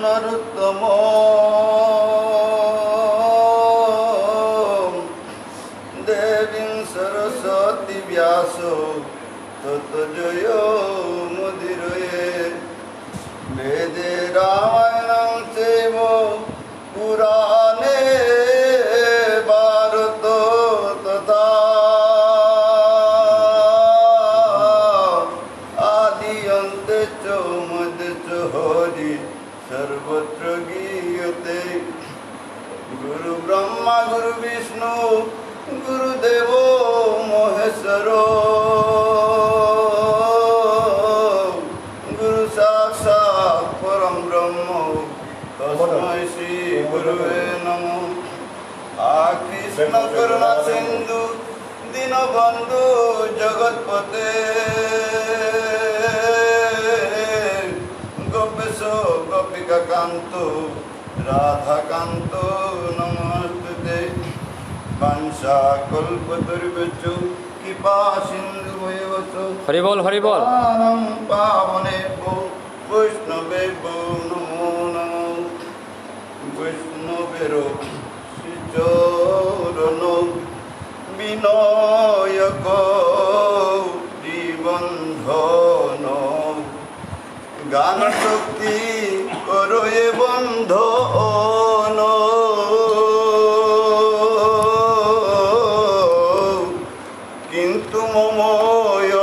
Speaker 6: নরোত্তম দেবীং সরস্বতী ব্যাস তত জয় মুদিরয়ে বেদে রামায়ণং চৈব পুরাণে ভারত তথা আদি অন্তে চ মধ্যে চ হরি সর্বত্র গীয়তে গুরু ব্রহ্মা গুরু বিষ্ণু গুরুদেব মহেশ্বর গুরু সাক্ষাৎ পরম ব্রহ্ম তস্मै শ্রী গুরুবে নমঃ। কৃষ্ণ করুণা সিন্ধু দীনবন্ধু জগৎপতে গোপেশ গোপিকা কান্ত রাধাকান্ত নমস্তুতে। বাঞ্ছা কল্পতরুভ্যশ্চ কৃপা সিন্ধু ভৈবচ
Speaker 1: হরিবল হরিবল।
Speaker 6: পাবনেভ্যো বৈষ্ণবেভ্যো নমো নমঃ। বৈষ্ণবের শ্রীচরণ বিনয়ক নিবন্ধন গান শক্তি করয়ে বন্ধন কিন্তু মম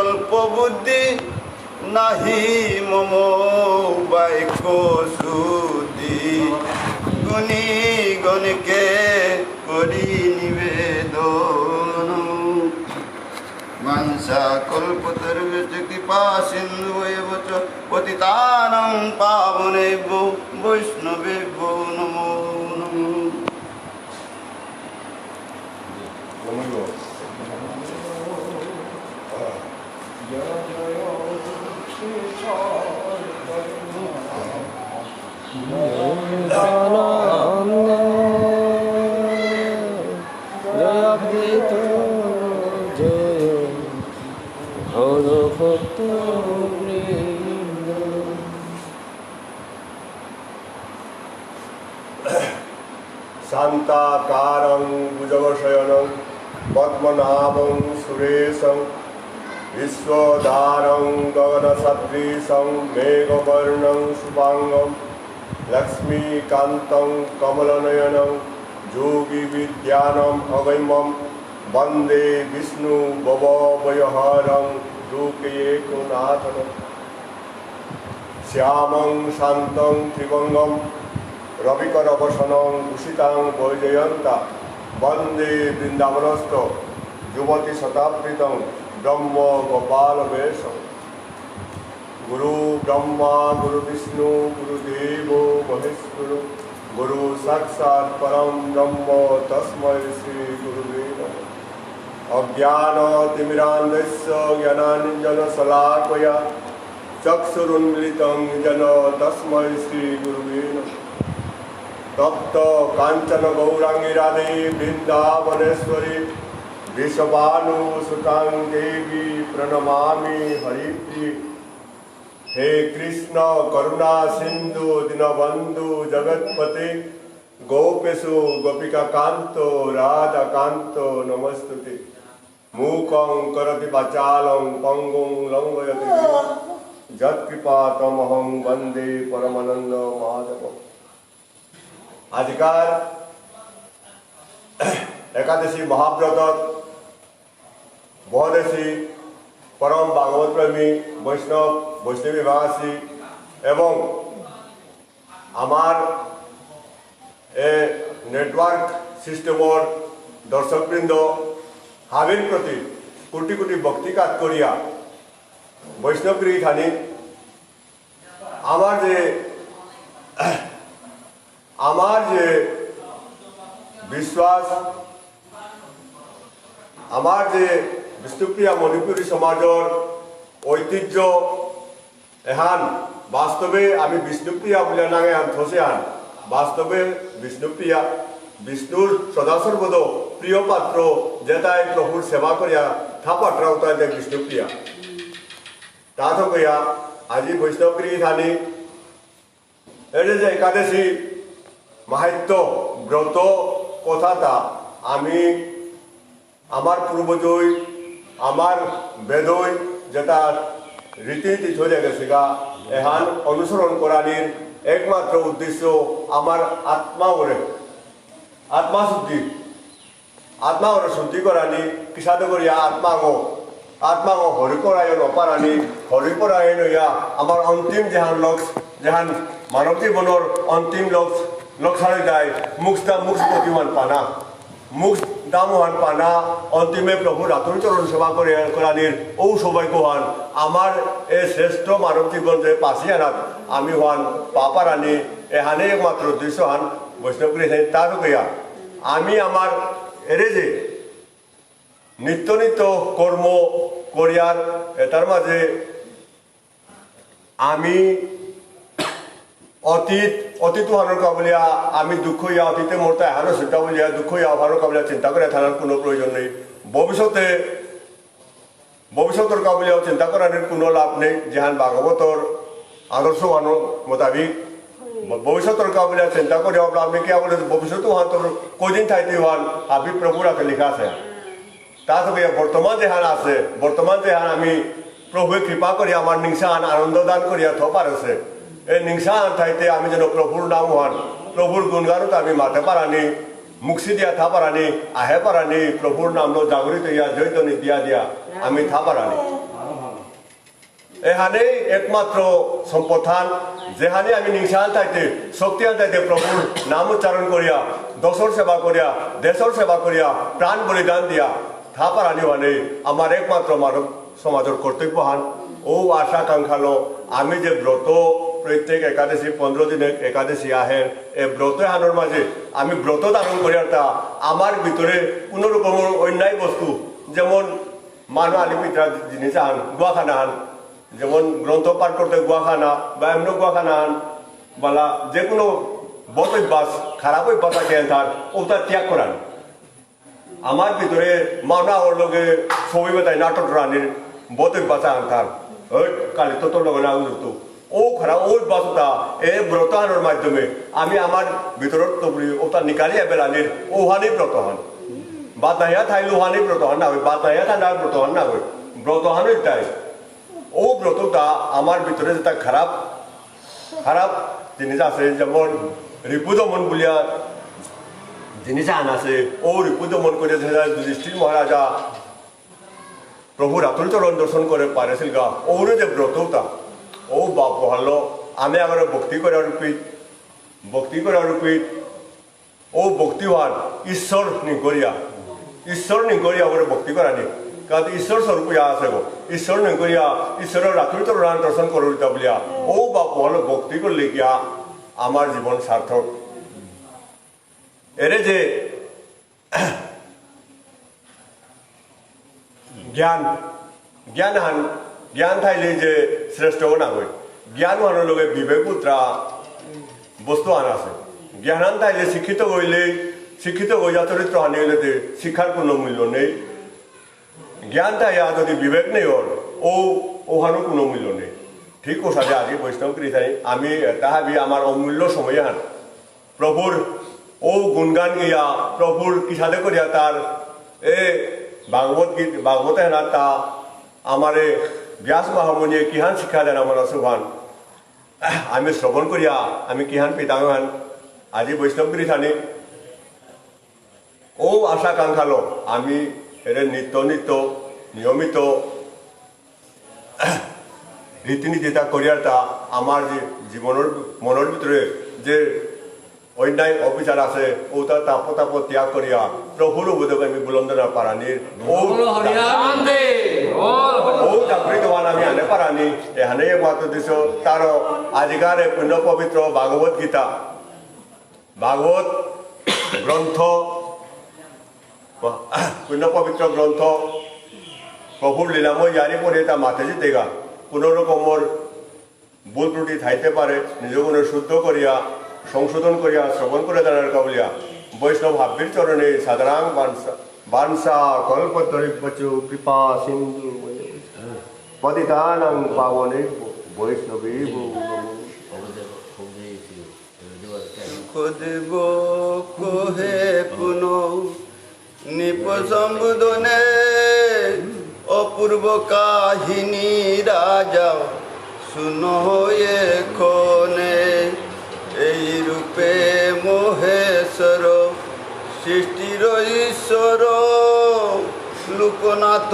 Speaker 6: অল্প বুদ্ধি নাহি মম বাক্য শুদ্ধি গুণী গণকে করি নিবেদন। মানসা কল্পতরুভ্যশ্চ কৃপা সিন্ধু ভৈবচ পতিতানাং পাবনেভ্যো বৈষ্ণবেভ্যো নমো নমঃ।
Speaker 5: शान्ताकारं भुजगशयनं पद्मनाभं सुरेशं विश्वोदारं गगनसदृशं मेघवर्णं शुभांगं लक्ष्मीकान्तं कमलनयनं योगिविद्यानम् अगम्यं वन्दे विष्णु भवभयहरं लोकैकनाथं। श्यामं शान्तं त्रिभंगं रविकरवसनं भूषितां वैजयन्ता वन्दे वृन्दावनस्थ युवती शताब्दीतं ब्रह्म गोपालवेशं। गुरु ब्रह्मा गुरु विष्णु गुरुदेवो महेश्वरो गुरु साक्षात् परं ब्रह्म तस्मै श्री गुरुवे नमः। अज्ञानतिमिरान्धस्य ज्ञानाञ्जनशलाकया चक्षुरुन्मिलितं येन तस्मै श्री गुरुवे नमः। तप्त कांचन गौरांगी राधे वृंदावनेश्वरी विश्वभानुसुतां देवी प्रणमामि हरिप्रिये। हे कृष्ण करुणा सिंधु दीनबंधु जगत्पते गोपेशु गोपिका कांतो राधा कांतो नमस्तुते। मूकं करोति वाचालं पंगुं लंघयति यत्कृपातमहं वन्दे परमानंद माधवम्। आजकार एकादशी महाव्रत बहुदेशी परम भागवत प्रेमी वैष्णव वैष्णवी भाषी एवं आमार ए नेटवर्क सिस्टेमर दर्शकबृंद हाबिर प्रति कोटी कोटी भक्तिकात करिया वैष्णवगिरी थानी आमार जे विश्वास आमार जे विष्णुप्रिया मणिपुरी समाजर ऐतिह्य एहान वास्तवे आमी विष्णुप्रिया बोले नागे आन थसे आन वास्तवे विष्णुप्रिया विष्णुर सदा सर्वदा প্রিয় পাত্র যেটাই প্রভুর সেবা করিয়া থাপাটরাও তাই যে বিষ্ণুপ্রিয়া তা তো কইয়া আজি বৈষ্ণবগিরি থানি এটা যে একাদশী মাহাত্য ব্রত কথাটা আমি আমার পূর্বজই আমার বেদই যেটা রীতিনীতি ধরে গেছে গা এহান অনুসরণ করানির একমাত্র উদ্দেশ্য আমার আত্মা ওরে আত্মা শুদ্ধি করানি কিসাদ করিয়া আত্মাঙ্গ হরিপরায়ণ অপারানি হরিপরায়ণ হইয়া আমার অন্তিম যেহান লক্ষ্য যেহান মানব জীবনের অন্তিম লক্ষ্য যায় মুখ প্রতিমান পানা মুখ দামহান পানা অন্তিমে প্রভুর আতুল চরণ সেবা করানির ও সৌভাগ্য হন আমার এ শ্রেষ্ঠ মানব জীবন যে পাশি আনাত আমি হন পাপারানি এহানে একমাত্র উদ্দেশ্য হন বৈষ্ণবগিরি তার কইয়া আমি আমার এরে যে নিত্য কর্ম করিয়ার তার মাঝে আমি অতীত হানোর কাবলিয়া আমি দুঃখ ইয়া অতীতে মোরতা এহানো চিন্তা বলিয়া দুঃখ ইয়া হানোর কাবলিয়া চিন্তা করে থাকার কোনো প্রয়োজন নেই ভবিষ্যতের কাবলিয়াও চিন্তা করার কোনো লাভ নেই যেহান ভাগবতর আদর্শ হানোর মোতাবিক ভবিষ্যতের কাবলিয়া চিন্তা করে আমি কে বলে ভবিষ্যৎ হান তোর কদিন থাইতে হন আবি প্রভুর হাতে লেখা আছে তা থেকে বর্তমান যেহান আছে বর্তমান যেহান আমি প্রভুর কৃপা করি আমার নিংসান আনন্দ দান করিয়া থপার আছে এই নিংসান ঠাইতে আমি যেন প্রভুর নাম হন প্রভুর গুণগানও আমি মাথে পারানি মুক্সি দিয়া থা পারানি আহে পারানি প্রভুর নাম জাগরিত ইয়া জৈতনি দিয়া আমি থা পারানি এখানেই একমাত্র সম্পথান যেখানে আমি নিংসান থাইতে শক্তিয়ান থাইতে প্রভুর নাম উচ্চারণ করিয়া দশর সেবা করিয়া দেশর সেবা করিয়া প্রাণ বলিদান দিয়া থা পারানি মানে আমার একমাত্র মানব সমাজের কর্তব্য হান ও আশা কাঙ্ক্ষালো আমি যে ব্রত প্রত্যেক একাদশী 15 দিনের একাদশী আহের এই ব্রত হানোর মাঝে আমি ব্রত ধারণ করিয়ার তা আমার ভিতরে কোনো রকমের অন্যায় বস্তু যেমন মানো আলি পিত্রা জিনিস আন গুয়াখানা আন যেমন গ্রন্থ পাঠ করতে গুয়াখানা বা এমন গুয়াখানা আন বলা যে কোনো বদ অভ্যাস খারাপ অভ্যাস আছে তার ওটা ত্যাগ করান আমার ভিতরে মানা ওর লগে ছবি বেতায় নাটক রানির বদ অভ্যাস আন তার ওই কালি তোর লগে না উঠতো ও খারাপ ওই বাসটা এই ব্রত হানোর মাধ্যমে আমি আমার ভিতরের তবরি ওটা নিকালিয়া বেলানির ওহানি ব্রত হন বাতাইয়া থাইলে ওহানি ব্রত হন না হয় বাতাইয়া থাই না ব্রত হন না হয় ব্রত হানোর তাই ও ব্রতটা আমার ভিতরে যেটা খারাপ জিনিস আছে যেমন রিপুদমন বলিয়া জিনিস আন আছে ও রিপুদমন করে যুধিষ্ঠির মহারাজা প্রভুর আতুল চরণ দর্শন করে পারেছিল গা ওর যে ব্রতটা ও বাপ হলো আমি আবার ভক্তি করার রূপিত ও ভক্তি হওয়ার ঈশ্বর নিকরিয়া ওরে ভক্তি করানি কারণ ঈশ্বর স্বরূপ ইয়া আছে গো ঈশ্বর নিকরিয়া ঈশ্বরের রাতুল চরণ দর্শন করিতা বলিয়া ও বাপ হলো ভক্তি করলে গিয়া আমার জীবন সার্থক এরে যে জ্ঞান থাইলে যে শ্রেষ্ঠ না হয় জ্ঞান হানোর লগে বিবেক পুত্রা বস্তু আন আছে জ্ঞান থাইলে শিক্ষিত হইয়া চরিত্র হানি হইলে শিক্ষার কোনো মূল্য নেই জ্ঞান থাইয়া যদি বিবেক নেই ওর ওহানো কোনো মূল্য নেই ঠিক ও সাথে আজি বৈষ্ণবগিরি থাই আমি তাহাবি আমার অমূল্য সময় হান প্রভুর ও গুণগান গিয়া প্রভুর কি সাথে করিয়া তার এ ভাগবত হেনা তা আমারে ব্যাস মহামুনিয়ে কিহান শিক্ষা দেন আমার শুভান আমি শ্রবণ করিয়া আমি কিহান পিতাহান আজি বৈষ্ণবগিরি থানি ও আশা কাঙ্ক্ষালো আমি এর নিত্য নিয়মিত রীতিনীতিটা করিয়াটা আমার যে জীবনের মনের ভিতরে যে অন্যায় অবিচার আছে ওটা তাপ ত্যাগ করিয়া প্রভুর বোধক আমি বুলন্দনা পারানির ও জাগৃত হওয়ান আমি আনে পারানি এখানে একমাত্র দিছ তার আজিকার পুণ্য পবিত্র ভাগবত গীতা ভাগবত গ্রন্থ পুণ্য পবিত্র গ্রন্থ প্রভুর লীলাময় জারি করে তা মাথে জিতেগা কোনো রকমের ভুল ত্রুটি থাইতে পারে নিজ গুণে শুদ্ধ করিয়া সংশোধন করিয়া শ্রবণ করে দাঁড়ার কাবলিয়া বৈষ্ণব হাব্বির চরণে সাধারাং বানসা কল্পতরিপচ কৃপা সিন্ধু পতিতানাং পাবনে বৈষ্ণবী
Speaker 6: সুখদেব কোহে পুন নিপসম্বোধনে অপূর্ব কাহিনী রাজা শুনো এখনে এই রূপে মহেশ্বর সৃষ্টির ঈশ্বর লোকনাথ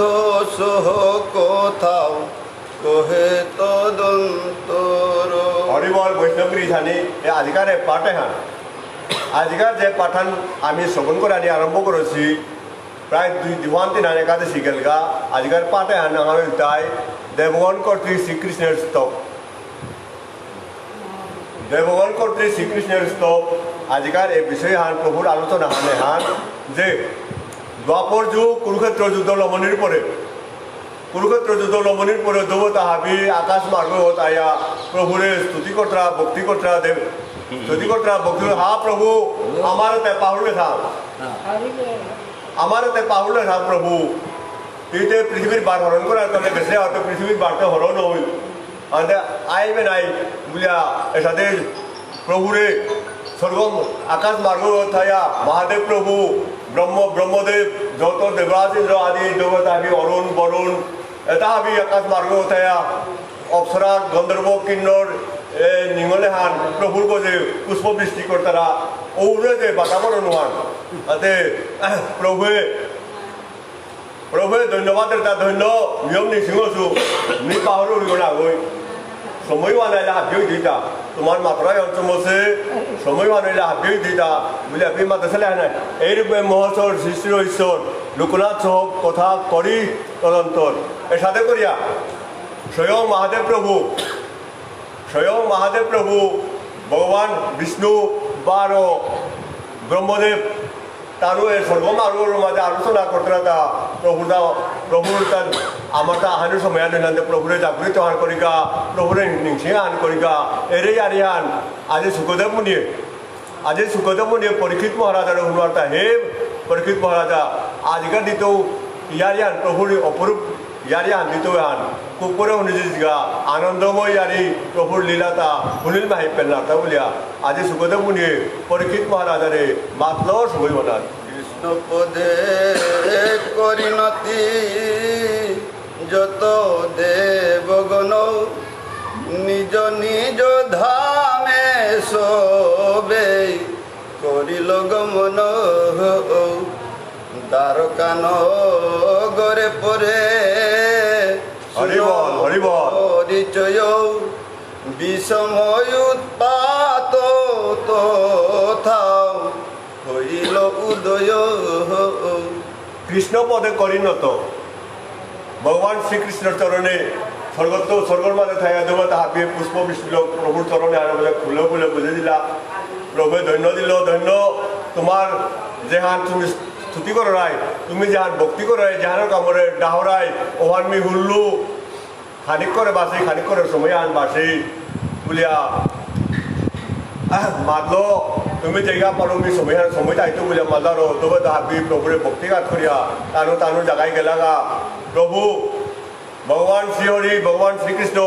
Speaker 6: সহ কোথাও কহে তদন্তর
Speaker 5: হরিবল বৈষ্ণবী জানি আজিকার পাঠে হান আজিকার যে পাঠান আমি শ্রবণ করে আনি আরম্ভ করেছি প্রায় 2-3 একাদশী গেলগা আজিকার পাঠে হান আমার তাই দেবগণ কর্তৃক শ্রীকৃষ্ণের স্তব দেবগণ কর্তৃক শ্রীকৃষ্ণের স্তব আজিকার এই বিষয়ে হান প্রভুর আলোচনা হানে হান যে দ্বাপর যুগ কুরুক্ষেত্র যুদ্ধ লমনির পরে কুরুক্ষেত্র যুদ্ধ লমনির পরে দেবতা হাবি আকাশ মার্গ তাইয়া প্রভুরে স্তুতিকর্তা ভক্তিকর্তা দেব স্তুতিকর্তা ভক্তি হা প্রভু আমার তে পাহুলে থাম আমার তে পাহুলে থাম প্রভু এইতে পৃথিবীর বার হরণ করার কারণে গেছে হয়তো পৃথিবীর বারটা হরণ হই আনতে আইবে নাই বুঝিয়া এসাথে প্রভুরে স্বর্গম আকাশ মার্গ থাইয়া মহাদেব প্রভু ব্রহ্মদেব যত দেবরাজ ইন্দ্র আদি দেবতা হাবি অরুণ বরুণ এটা হাবি আকাশ মার্গ থাইয়া অপ্সরা গন্ধর্ব কিন্নর নিঙলে হান প্রভুর যে পুষ্প বৃষ্টি করতারা ওরে যে বাতাবরণ হান তাতে প্রভুয়ে ধন্যবাদের তা ধন্য নিয়ম নিশিংহছু নি পাহর উড়িগনা গই সময় বানাইলে হাবিয়ে দিতা তোমার মাত্রায় অঞ্চমছে সময় বানাইলে হাবিয়ে দিতা বলে আপনি মাত্রা ছেলে নাই এইরূপে মহোৎসর সৃষ্টির ঈশ্বর লোকনাথ সহ কথা করি তদন্তর এর সাথে করিয়া স্বয়ং মহাদেব প্রভু ভগবান বিষ্ণু বার ব্রহ্মদেব তারও এর স্বর্গমার্গর মাঝে আলোচনা করতে তা প্রভুর তার আমার তা আহানের সময় আনতে প্রভুরে জাগৃত হান করিকা প্রভুরে নিংসিং হান করিকা এরে আরিহান আজি সুখদেব মুনিয়ে পরীক্ষিত মহারাজার হুনারতা হে পরীক্ষিত মহারাজা আজকাল দিত ইয়ারিয়ান প্রভুর অপরূপ ইয়ারিয়ান দিত হান খুব করে শুনিছিগা আনন্দময় ইয়ারি প্রভুর লীলাতা শুনিল মাহি পেলাতা বলিয়া আজি সুখদেব মুনিয়ে পরীক্ষিত মহারাজারে মাতল সময় বনার
Speaker 6: কৃষ্ণ পদে করিনতি যত দেবগণ নিজ নিজ ধামে সবে করিল গমন দ্বারকান গরে পরে
Speaker 5: হরিবল
Speaker 6: পরিচয় বিষময় উৎপাত তথাও হইল উদয়
Speaker 5: কৃষ্ণ পদে করিনত ভগবান শ্রীকৃষ্ণের চরণে স্বর্গর মাঝে থাইয়া দেবতা হাবিয়ে পুষ্প বৃষ্টিল প্রভুর চরণে আর বলে খুলে বলে বুঝে দিলা প্রভু ধন্য দিল ধন্য তোমার যেহান তুমি স্তুতি করো রায় তুমি যেহান ভক্তি করো রায় যেহানের কামড়ে ডাহরাই ওহান মি হুল্লু খানিক করে বাসি খানিক করে সময় আন বাসি বলিয়া মাতলো তুমি জায়গা পারো মি সময় তাইতো বলিয়া মাদারো তবে হাবি প্রভুরে ভক্তিঘাত করিয়া তানু জায়গায় গেলাগা প্রভু ভগবান শ্রীহরি ভগবান শ্রীকৃষ্ণ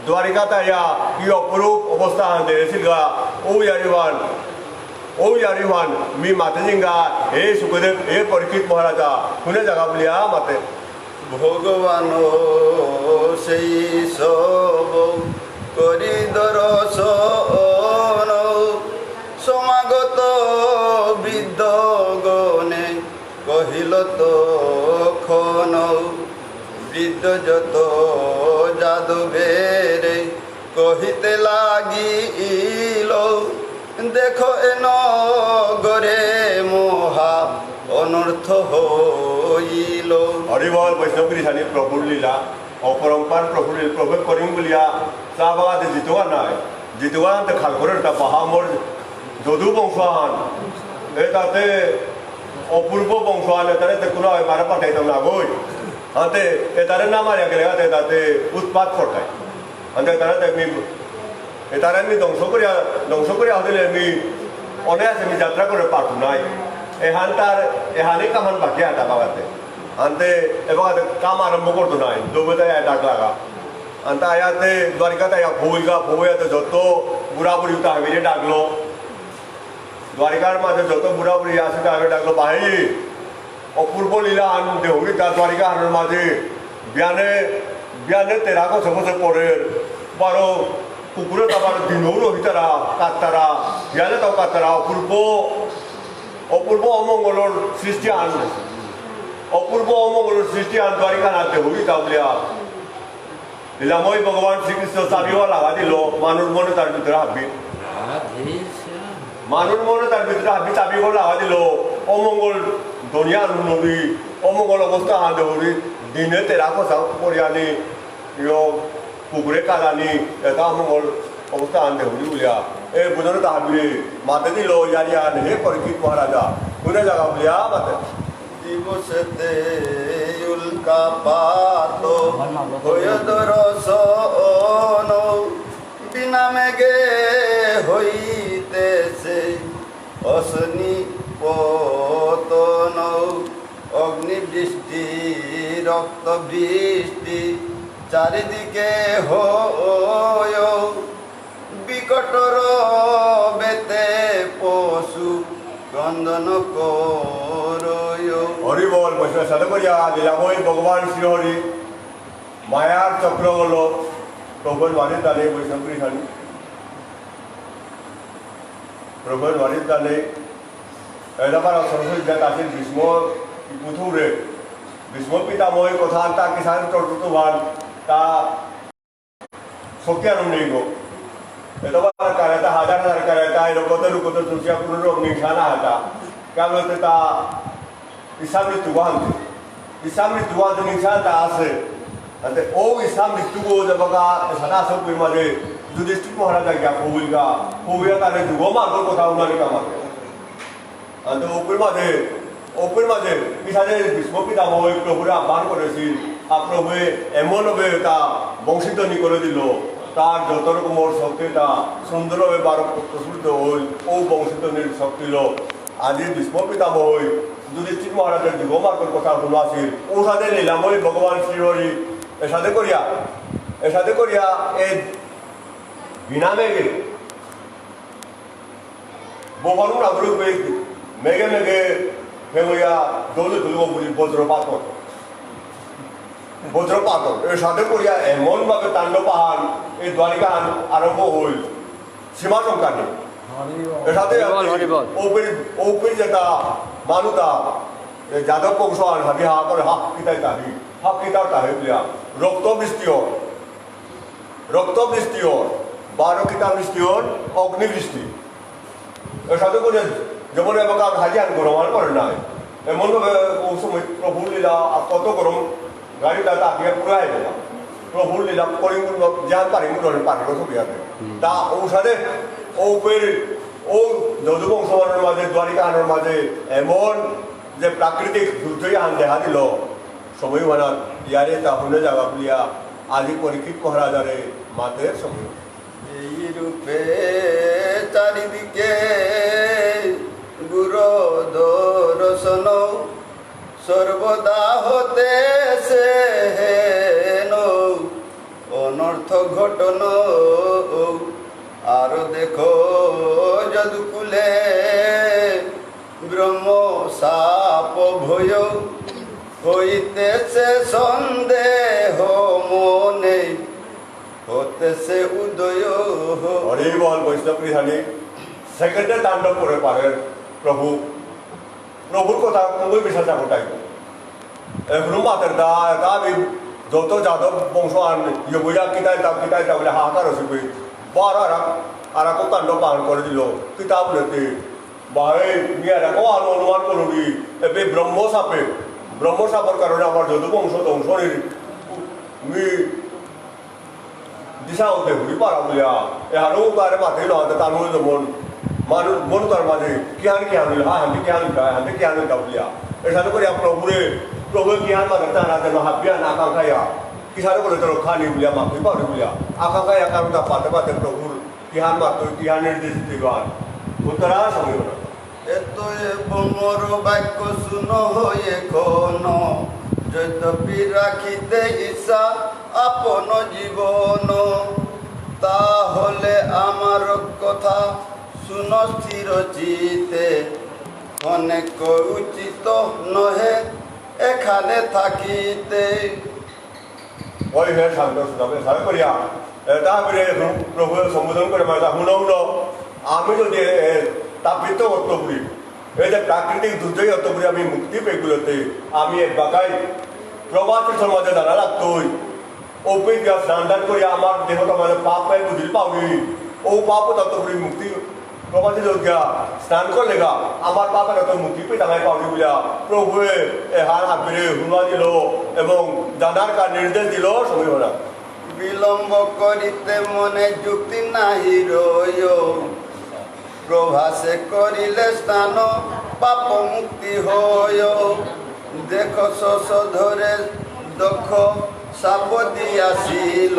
Speaker 5: দ্বারিকা তাইয়া কি অপরূপ অবস্থা আনতে এসিলগা ও ইয়ারিহান মি মাতে জিঙ্গা হে সুখদেব হে পরীক্ষিত মহারাজা শুনে জায়গা বলিয়া মাতে
Speaker 6: ভগবান সেই সব করি দর্শন সমাগত বৃদ্ধগণে কহিল তো খন বৃদ্ধ যত যাদবেরে কহিতে লাগিল দেখো এন গরে মহা অনর্থ হইল
Speaker 5: হরিবল বৈষ্ণবী জানি প্রভুর লীলা অপরম্পার প্রভু করিম বলিয়া চা বাগাতে জিতোয়া নাই জিতোয়া আনতে খাল করে বাহামর যদু বংশান এ তাতে অপূর্ব বংশান এটারে কোনো মারা পাঠাইতাম না গই হাতে এটারে না মারিয়া গেলে হাতে তাতে উৎপাত ঘটায় হাতে তারা এটারে আমি ধ্বংস করিয়া হলে আমি অনেক আছে আমি যাত্রা করে পারতো নাই এখান তার এখানে কামান বাকি আটা বাগাতে আনতে এবং কাম আরম্ভ করতো নাই দৌড়ে ডাক লাগা আনতে আয়াতে দ্বারিকাতে ভৌইয়াতে যত বুড়া বুড়ি তাহলে ডাকলো দ্বারিকার মাঝে যত বুড়া বুড়ি আছে তাহলে ডাকলো ভাই অপূর্ব লীলা আনন্দ হই তার দ্বারিকা আনন্দ মাঝে বিয়ানে 13 বছর পরে বারো কুকুরে আবার দিনও রহি তারা কাতারা বিয়ানে তাও কাতারা অপূর্ব অমঙ্গলর সৃষ্টি আন দ্বারিকা নাতে হই তা বলিয়া লীলাময় ভগবান শ্রীকৃষ্ণ চাবিও লাগা দিল মানুষ মনে তার ভিতরে হাবি মানুষ মনে তার ভিতরে হাবি চাবিও লাগা দিল অমঙ্গল দুনিয়া নবী অমঙ্গল অবস্থা হাঁদে হরি দিনে 13 বছর পরে আনি কুকুরে কালানি এটা অমঙ্গল অবস্থা আনতে হরি বলিয়া এই বুঝনে তাহাবি মাতে দিল ইয়ারিয়া হে পরীক্ষিত মহারাজা কোনে জায়গা বলিয়া মাতে
Speaker 6: দিবসতে উল্কা পাত হয়ে দরসন বিনা মেঘে হইতেছে অশনি পতন অগ্নি বৃষ্টি রক্ত বৃষ্টি চারিদিকে হয় বিকটর বেতে পশু ক্রন্দন করয়
Speaker 5: হরি বল বৈষ্ণব সাধু করিয়া লীলাময় ভগবান শ্রীহরি মায়ার চক্র হল প্রভুর বাড়ির দানে বৈষ্ণব কৃষাণী প্রভুর বাড়ির দানে এলাকার সরস্বতী জাত আছে ভীষ্ম পুথুরে ভীষ্ম পিতাময় কথা তা কিষাণ চতুর্থবান তা শক্তি আনন্দ গো এটা কারেতা হাজার কারেতা এরকম রুকত তুলসিয়া পুরো নিশানা হাতা क्या बोलते ता ईसा मृत्यू वाहन निशान ता আছে आणि ओ ईसा मृत्यू गो जब का सदा सब कोई मध्ये युधिष्ठिर महाराज गया होऊया तारे जुगो मार्ग কথা উনারে কামাতে आणि ওপর মাঝে পিছাতে ভীষ্ম পিতামহ প্রভুরে আহ্বান করেছিল আর প্রভু এমনভাবে তা বংশীধ্বনি করে দিল তার যত রকমের শক্তিটা সুন্দরভাবে প্রস্ফুটিত হল ও বংশীধ্বনির শক্তি আজি ভীষ্ম পিতামহ যুধিষ্ঠির মহারাজের যুগমার্গের কথা শুনো আছিল ও সাথে লীলাময় ভগবান শ্রীহরি এর সাথে করিয়া এই বিনা মেঘে বোবানু নাগরিক মেঘে ফেগুয়া দৌলে তুলব বলি বজ্রপাত এর সাথে করিয়া এমনভাবে তাণ্ডবাহান এই দ্বারিকা আরম্ভ হইল সীমা সংখ্যা নেই এর সাথে ঔপের যেটা মানুতা যাদব বংশ আন হাবি হা করে হাক কিতাই তাহি বলিয়া রক্ত বৃষ্টি 12 কিতা বৃষ্টি অগ্নি বৃষ্টি এর সাথে করে যেমন আমাকে হাজি আন গরম করে নাই এমনভাবে ও সময় প্রভুর লীলা কত গরম গাড়িটা তাকে পুরাই দেওয়া প্রভুর লীলা করিমুল যান পারিমুল পারিল ছবি আছে তা ও সাথে ও যদুবংশমানের মাঝে দ্বারিকা আনার মাঝে এমন যে প্রাকৃতিক দুর্যোগ আন দেখা দিল সময় মানে ইয়ারে তা শুনে যাওয়া বলিয়া আজি পরীক্ষিত মহারাজারে মাতের সময়
Speaker 6: এই রূপে চারিদিকে গুরু দর্শন সর্বদা হতে সে অনর্থ ঘটন আর দেখো যদুকুলে ব্রহ্ম সাপ ভয় হইতেছে সন্দেহ মনে হতেছে উদয়
Speaker 5: হরি বল বৈষ্ণব কৃষাণী সেকেন্ডে তাণ্ডব করে পারেন প্রভুর কথা খুবই বিশ্বাস গোটাই এখনো মাতের দা যত যাদব বংশ আন ইয়া কিতাই তা বলে হাহাকার হচ্ছে বার আর তাণ্ডব পালন করে দিল কিতাব লেতে বাহে মিয়ারাকেও অনুমান করবি এবে ব্রহ্মসাপের কারণে আমার যদু বংশ ধ্বংসের দিশা হতে ঘুরি পারা বলিয়া এহারও তারে মাথায় লহাতে তার মনে যেমন মানুষ মন তার মাঝে কিহান হইল হাতে কিহান হইতা বলিয়া এর সাথে করে প্রভু কিহান মাথা টানা যেন হাবিয়ান আকাঙ্ক্ষাইয়া কিসারে করে তোর খানি বলিয়া মাফি পারি বলিয়া আকাঙ্ক্ষাইয়া কারণ তা পাতে প্রভুর কিহান মাত্র কিহান নির্দেশ দিবান উত্তরা সমীপনা
Speaker 6: এত বমর বাক্য শুন হয়ে কোন যদ্যপি রাখিতে ইচ্ছা আপন জীবন তাহলে আমার কথা শুন স্থির চিতে অনেক উচিত নহে এখানে থাকিতে
Speaker 5: ওই হে শান্ত সুদামে সারা করিয়া তারপরে প্রভু সম্বোধন করে মানে হুন হুন আমি যদি তাপিত অর্থ করি এই যে প্রাকৃতিক দুর্যোগ অর্থ করি আমি মুক্তি পেগুলোতে আমি এক বাকাই প্রবাসী সমাজে দাঁড়া লাগতোই অপিকা স্নান দান করি আমার দেহটা মানে পাপ পাই বুঝিল পাবি ও পাপ তত্ত্ব করি মুক্তি প্রবাসী যোগ্যা স্নান করলে গা আমার পাপের তত মুক্তি পেয়ে তাই পাবি বলিয়া প্রভুয়ে হার হাবিরে হুমা দিল এবং জানার কার নির্দেশ দিল সময় হলা
Speaker 6: বিলম্ব করিতে মনে যুক্তি নাহি রয় প্রভাসে করিলে স্নান পাপ মুক্তি হয় দেখ শোষ ধরে দক্ষ সাপ দিয়াছিল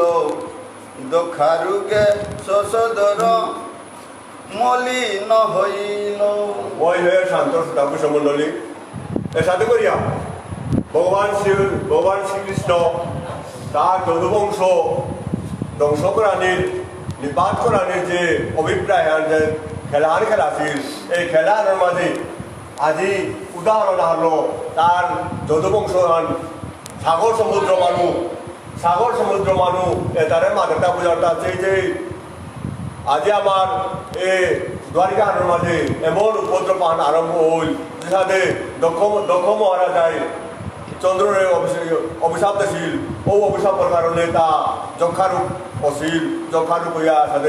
Speaker 6: দক্ষারুগে শোষ ধর মলিন হইল
Speaker 5: ওই হয়ে শান্ত সুতাপু সমন্ডলী এর সাথে করিয়া ভগবান শ্রীকৃষ্ণ তার যদুবংশ ধ্বংস করানির নিপাত করানির যে অভিপ্রায় যে খেলার খেলাছিল এই খেলার মাঝে আজি উদাহরণ হলো তার যদুবংশ সাগর সমুদ্র মানুষ তারে মাথাটা বোঝাটা সেই যে আজি আমার এই দ্বারিকার মাঝে এমন উপদ্রবান আরম্ভ হইল যেখানে দক্ষ মহারাজায় চন্দ্রের অভিশাপ দিছিল ও অভিশাপের কারণে তা যক্ষারূপ অশীল যক্ষারূপ হইয়া সাথে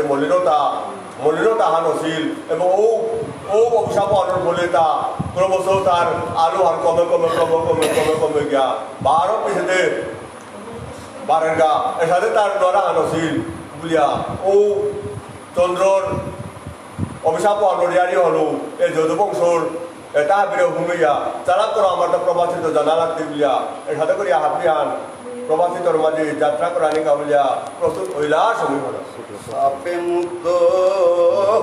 Speaker 5: মলিনতা হান অশীল এবং ও অভিশাপ আনার বলে তা ক্রমশ তার আলো আর কমে গিয়া 12 পিছনে বারের গা এর সাথে তার দ্বারা হান অশীল বলিয়া ও চন্দ্রর অভিশাপ অনরিয়ারি হলো এই যদুবংশর এটা বিরে হুমিয়া যারা করো আমার প্রবাসিত জানা লাগতে বলিয়া এর সাথে করিয়া হাফিয়ান প্রবাসিতর মাঝে যাত্রা করানি কাবলিয়া প্রস্তুত হইলা সময় হল
Speaker 6: সাপে মুক্ত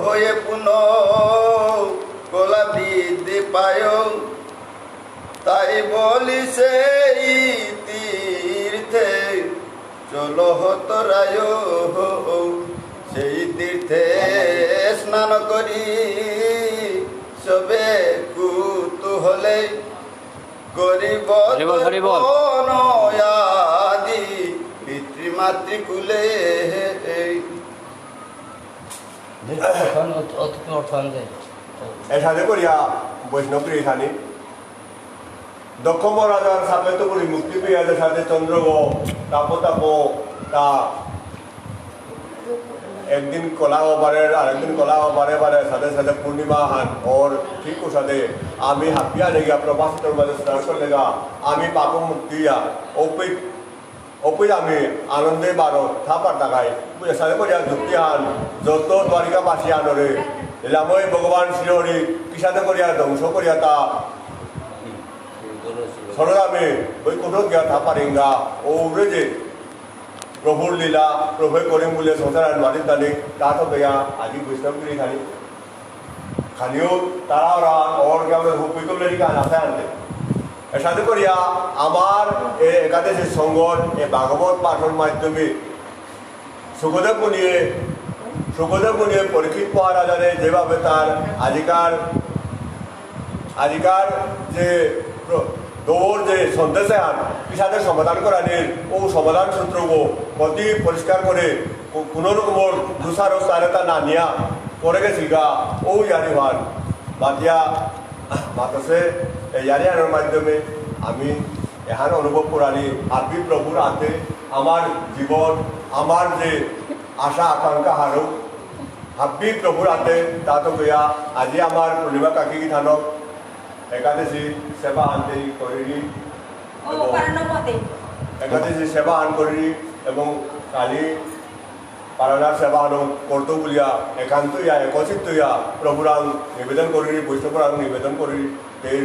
Speaker 6: হয়ে পুনঃ কলা বৃদ্ধি পায় তাই বলি সেই তীর্থে চলো হতরায় সেই তীর্থে স্নান করি সবে কুতুহলে গরিব আদি পিতৃমাতৃকুলে
Speaker 5: এর সাথে করিয়া বৈষ্ণবী এখানে দক্ষ মহারাজার সাথে তো করি মুক্তি পেয়ে সাথে চন্দ্রগ তাপ তা একদিন কলা বারে আরেকদিন কলা বারে সাথে সাথে পূর্ণিমা হান ওর ঠিক সাথে আমি হাপিয়া লেগা প্রবাসিতর মাঝে স্নান করলে গা আমি পাপ মুক্তিয়া অপিত আমি আনন্দে বারো থাপার টাকায় সাথে করিয়া যুক্তি হান যত দ্বারিকাবাসী আনরে এলামই ভগবান শ্রীহরি কি সাথে করিয়া ধ্বংস করিয়া তা সরদামে ওই কোঠো গিয়া থাপারিঙ্গা ওরে যে প্রভুর লীলা প্রভু করিম বলে সংসার মাটির দানি তা তো গিয়া আজি বৈষ্ণবগিরি খানিও তারা ওরা ওর গ্রামের হুপিকলেরই গান আছে আনতে এর সাথে করিয়া আমার এই একাদশী সংঘর এই ভাগবত পাঠের মাধ্যমে সুখদেব মুনিয়ে পরীক্ষিত মহারাজারে যেভাবে তার আজিকার যে দৌড় যে সন্দেশে আন কিসাদের সমাধান করানির ও সমাধান সূত্র অতি পরিষ্কার করে কোনো রকমের দুসারো সারেতা না নিয়া করে গেছি গা ও ইয়ারি ভান বাতিয়া মাতসে ইয়ারি আনার মাধ্যমে আমি এখানে অনুভব করানি আপনি প্রভুর হাতে আমার জীবন আমার যে আশা আকাঙ্ক্ষা হারো হাব্বি প্রভুর হাতে তা তো গিয়া আজি আমার পূর্ণিমা কাকি থানক একাদশী সেবা আনতে করি একাদশী সেবা আন করি এবং কালি পালনার সেবা আন করতো বলিয়া একান্ত ইয়া একচিত ইয়া প্রভুরাং নিবেদন করি বৈষ্ণবরাং নিবেদন করি এই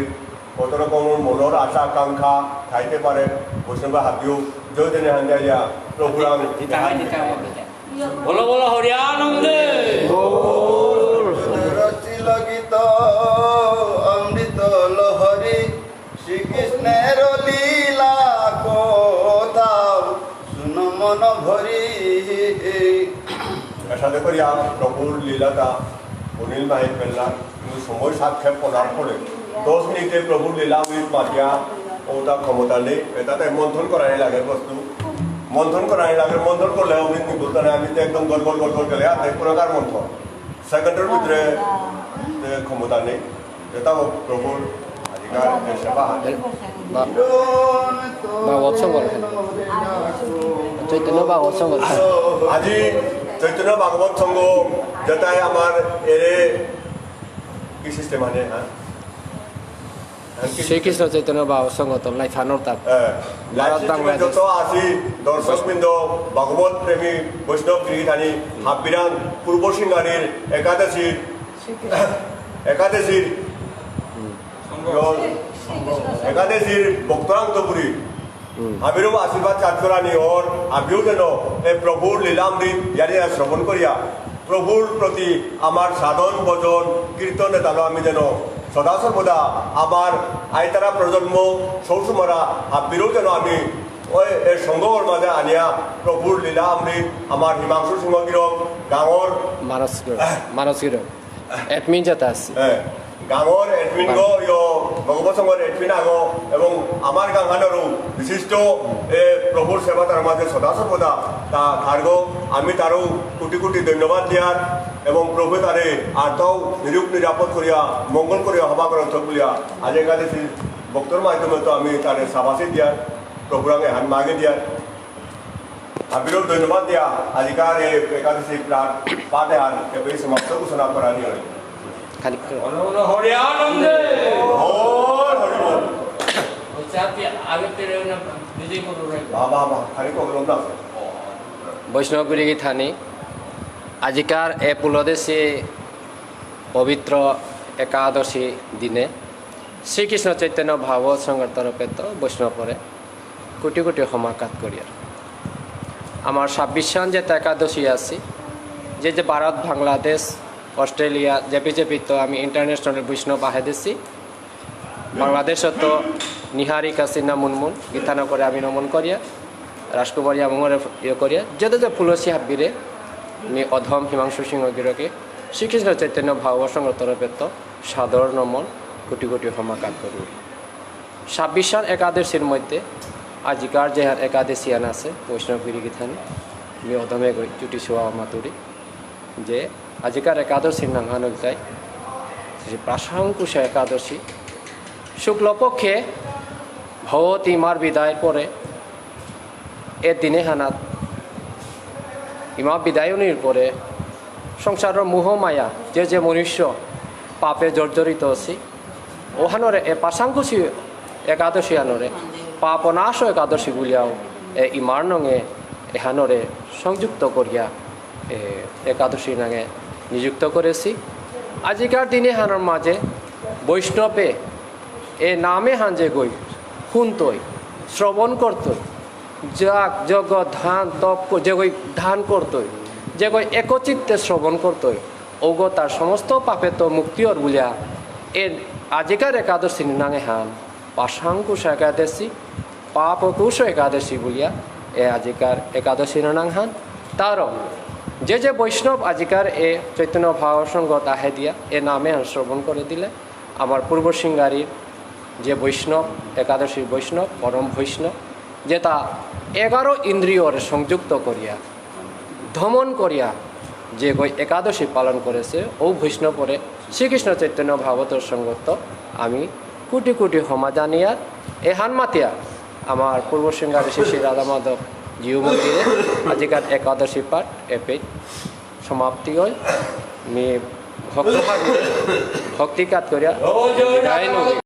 Speaker 5: কত রকম মনের আশা আকাঙ্ক্ষা থাইতে পারে বৈষ্ণব হাতিও জয় দিনে হান্দিয়া প্রভুরাং
Speaker 2: বলো বলো হরিয়ানন্দে
Speaker 6: রচিল গীত অমৃত লহরী শ্রীকৃষ্ণের লীলা কথা শুন মন ভরি
Speaker 5: এর সাথে করিয়া প্রভুর লীলাটা অনিল মাহির পেলার কিন্তু সময় সাক্ষেপ করার পরে 10 মিনিটে প্রভুর লীলা অমৃত মাতিয়া ওটা ক্ষমতা নেই এটাতে মন্থন করাই লাগে বস্তু মন্থন করাই লাগে মন্থন করলে অমৃত বলতে না আমি তো একদম গল গল গল গল গেলে আর পুরোকার মন্থন সেকেন্ডের ভিতরে ক্ষমতা নেই এটা প্রভুর अधिकार সেবা
Speaker 1: ভাগবত সঙ্গ চৈতন্য ভাগবত সঙ্গ
Speaker 5: আজি চৈতন্য ভাগবত সংঘ যেটাই আমার এরে কি সিস্টেম আনে হ্যাঁ
Speaker 1: শ্রীকৃষ্ণ চৈতন্য ভাগবত সঙ্গ তো লাই থানোর তাপ ভারত বাংলাদেশ
Speaker 5: যত আসি দর্শকবৃন্দ ভগবত প্রেমী বৈষ্ণব গৃহীথানী হাবিরান পূর্ব সিংহানির একাদশীর ভক্তরান্তপুরী আবিরও আশীর্বাদ চাঁদকরানি ওর আবিও যেন এই প্রভুর লীলামৃত ইয়ারিয়া শ্রবণ করিয়া প্রভুর প্রতি আমার সাধন ভজন কীর্তন তালো আমি যেন সদা সর্বদা আমার আইতারা প্রজন্ম সৌসুমরা আবিরও যেন আমি ওই এর সংগর মাঝে আনিয়া প্রভুর লীলামৃত আমার হিমাংশু সিংহগিরক গাঁৱৰ
Speaker 1: মানসগিরক এডমিন যেটা আছে
Speaker 5: গাঁৱৰ এডমিন গো ভগবত সংঘৰ এডমিন আগো এবং আমার গাঁখানৰো বিশিষ্ট প্রভুর সেবা তার মাঝে সদা সর্বদা তা খার্গো আমি তারও কোটি কোটি ধন্যবাদ দিয়ার এবং প্রভু তারে আর্থাও নিরূপ নিরাপদ করিয়া মঙ্গল করিয়া হবা গ্রন্থ বলিয়া আজ একাদশী ভক্তর মাধ্যমে তো আমি তারে সাবাসী দিয়ার প্রভুরাঙে হান মাগে দিয়ার আবিরও ধন্যবাদ দিয়া আজিকার এই একাদশী পাঠে আর এবার সমাপ্ত ঘোষণা করা নিয়ে
Speaker 1: খালি
Speaker 4: হরে আনন্দে
Speaker 2: आगे तेरे विजय को
Speaker 5: বাবা খালি কগলম না
Speaker 1: বৈষ্ণবগুরি থানি আজিকার এ পুলদেশী পবিত্র একাদশী দিনে শ্রীকৃষ্ণ চৈতন্য ভাগবত সংঘর তরফে তো বৈষ্ণব পরে কোটি কোটি সমাকাত করিয়ার আমার 26 সন যে একাদশী আছে যে ভারত বাংলাদেশ অস্ট্রেলিয়া জেপি তো আমি ইন্টারন্যাশনাল বৈষ্ণব আহে দিছি বাংলাদেশত তো নিহারিকা সিনহা মুনমুন গীতানো করে আমি নমন করিয়া রাজকুমারিয়া মঙ্গরে ইয়ে করিয়া যে ফুলসী হাবিরে আমি অধম হিমাংশু সিংহগিরকে শ্রীকৃষ্ণ চৈতন্য ভাগবত সংঘর তরফে তো সাধারণ নমন কোটি কোটি সমাকাত করি 26 সন একাদশীর মধ্যে আজিকার যে একাদশী আন আছে বৈষ্ণবগিরি গীতানি আমি অধমে চুটি শোয়া মাতুরি যে আজিকার একাদশীর নাঙ্গানো যায় প্রাশাঙ্কুশ একাদশী শুক্লপক্ষে ভগবতী মার বিদায়ের পরে এ দিনে হানাত ইমা বিদায়নীর পরে সংসারের মোহ মায়া যে মনুষ্য পাপে জর্জরিত আছি ওহানরে এ পাশাঙ্কুশী একাদশী আনরে পাপনাশ একাদশী বলিয়াও এ ইমার নঙে এহানরে সংযুক্ত করিয়া একাদশী নাঙে নিযুক্ত করেছি আজিকার দিনে হানোর মাঝে বৈষ্ণবে এ নামে হাঞ্জে গই শুনতই শ্রবণ করতই যাগ যজ্ঞ ধান তপ যে গই ধান করতই যে গই একচিত্তে শ্রবণ করতই ওগো তার সমস্ত পাপে তো মুক্তির বুলিয়া এ আজিকার একাদশী নাঙে হান পাশাঙ্কুশ একাদশী পাপকুশ একাদশী বলিয়া এ আজিকার একাদশী নাং হান তারও যে বৈষ্ণব আজিকার এ চৈতন্য ভাগবত সংঘ আহে দিয়া এ নামে হান শ্রবণ করে দিলে আমার পূর্ব সিংহারির যে বৈষ্ণব একাদশী বৈষ্ণব পরম বৈষ্ণব যে তা 11 ইন্দ্রিয়র সংযুক্ত করিয়া ধমন করিয়া যে একাদশী পালন করেছে ও বৈষ্ণবরে শ্রীকৃষ্ণ চৈতন্য ভাগবতের সঙ্গত আমি কোটি কোটি ক্ষমা জানিয়ার এহান মাতিয়া আমার পূর্ব সিংহারি শ্রী শ্রী রাধা মাধব জিউ মন্দিরে আজিকার একাদশী পাঠ এপে সমাপ্তি হয় আমি ভক্তিকাত করিয়া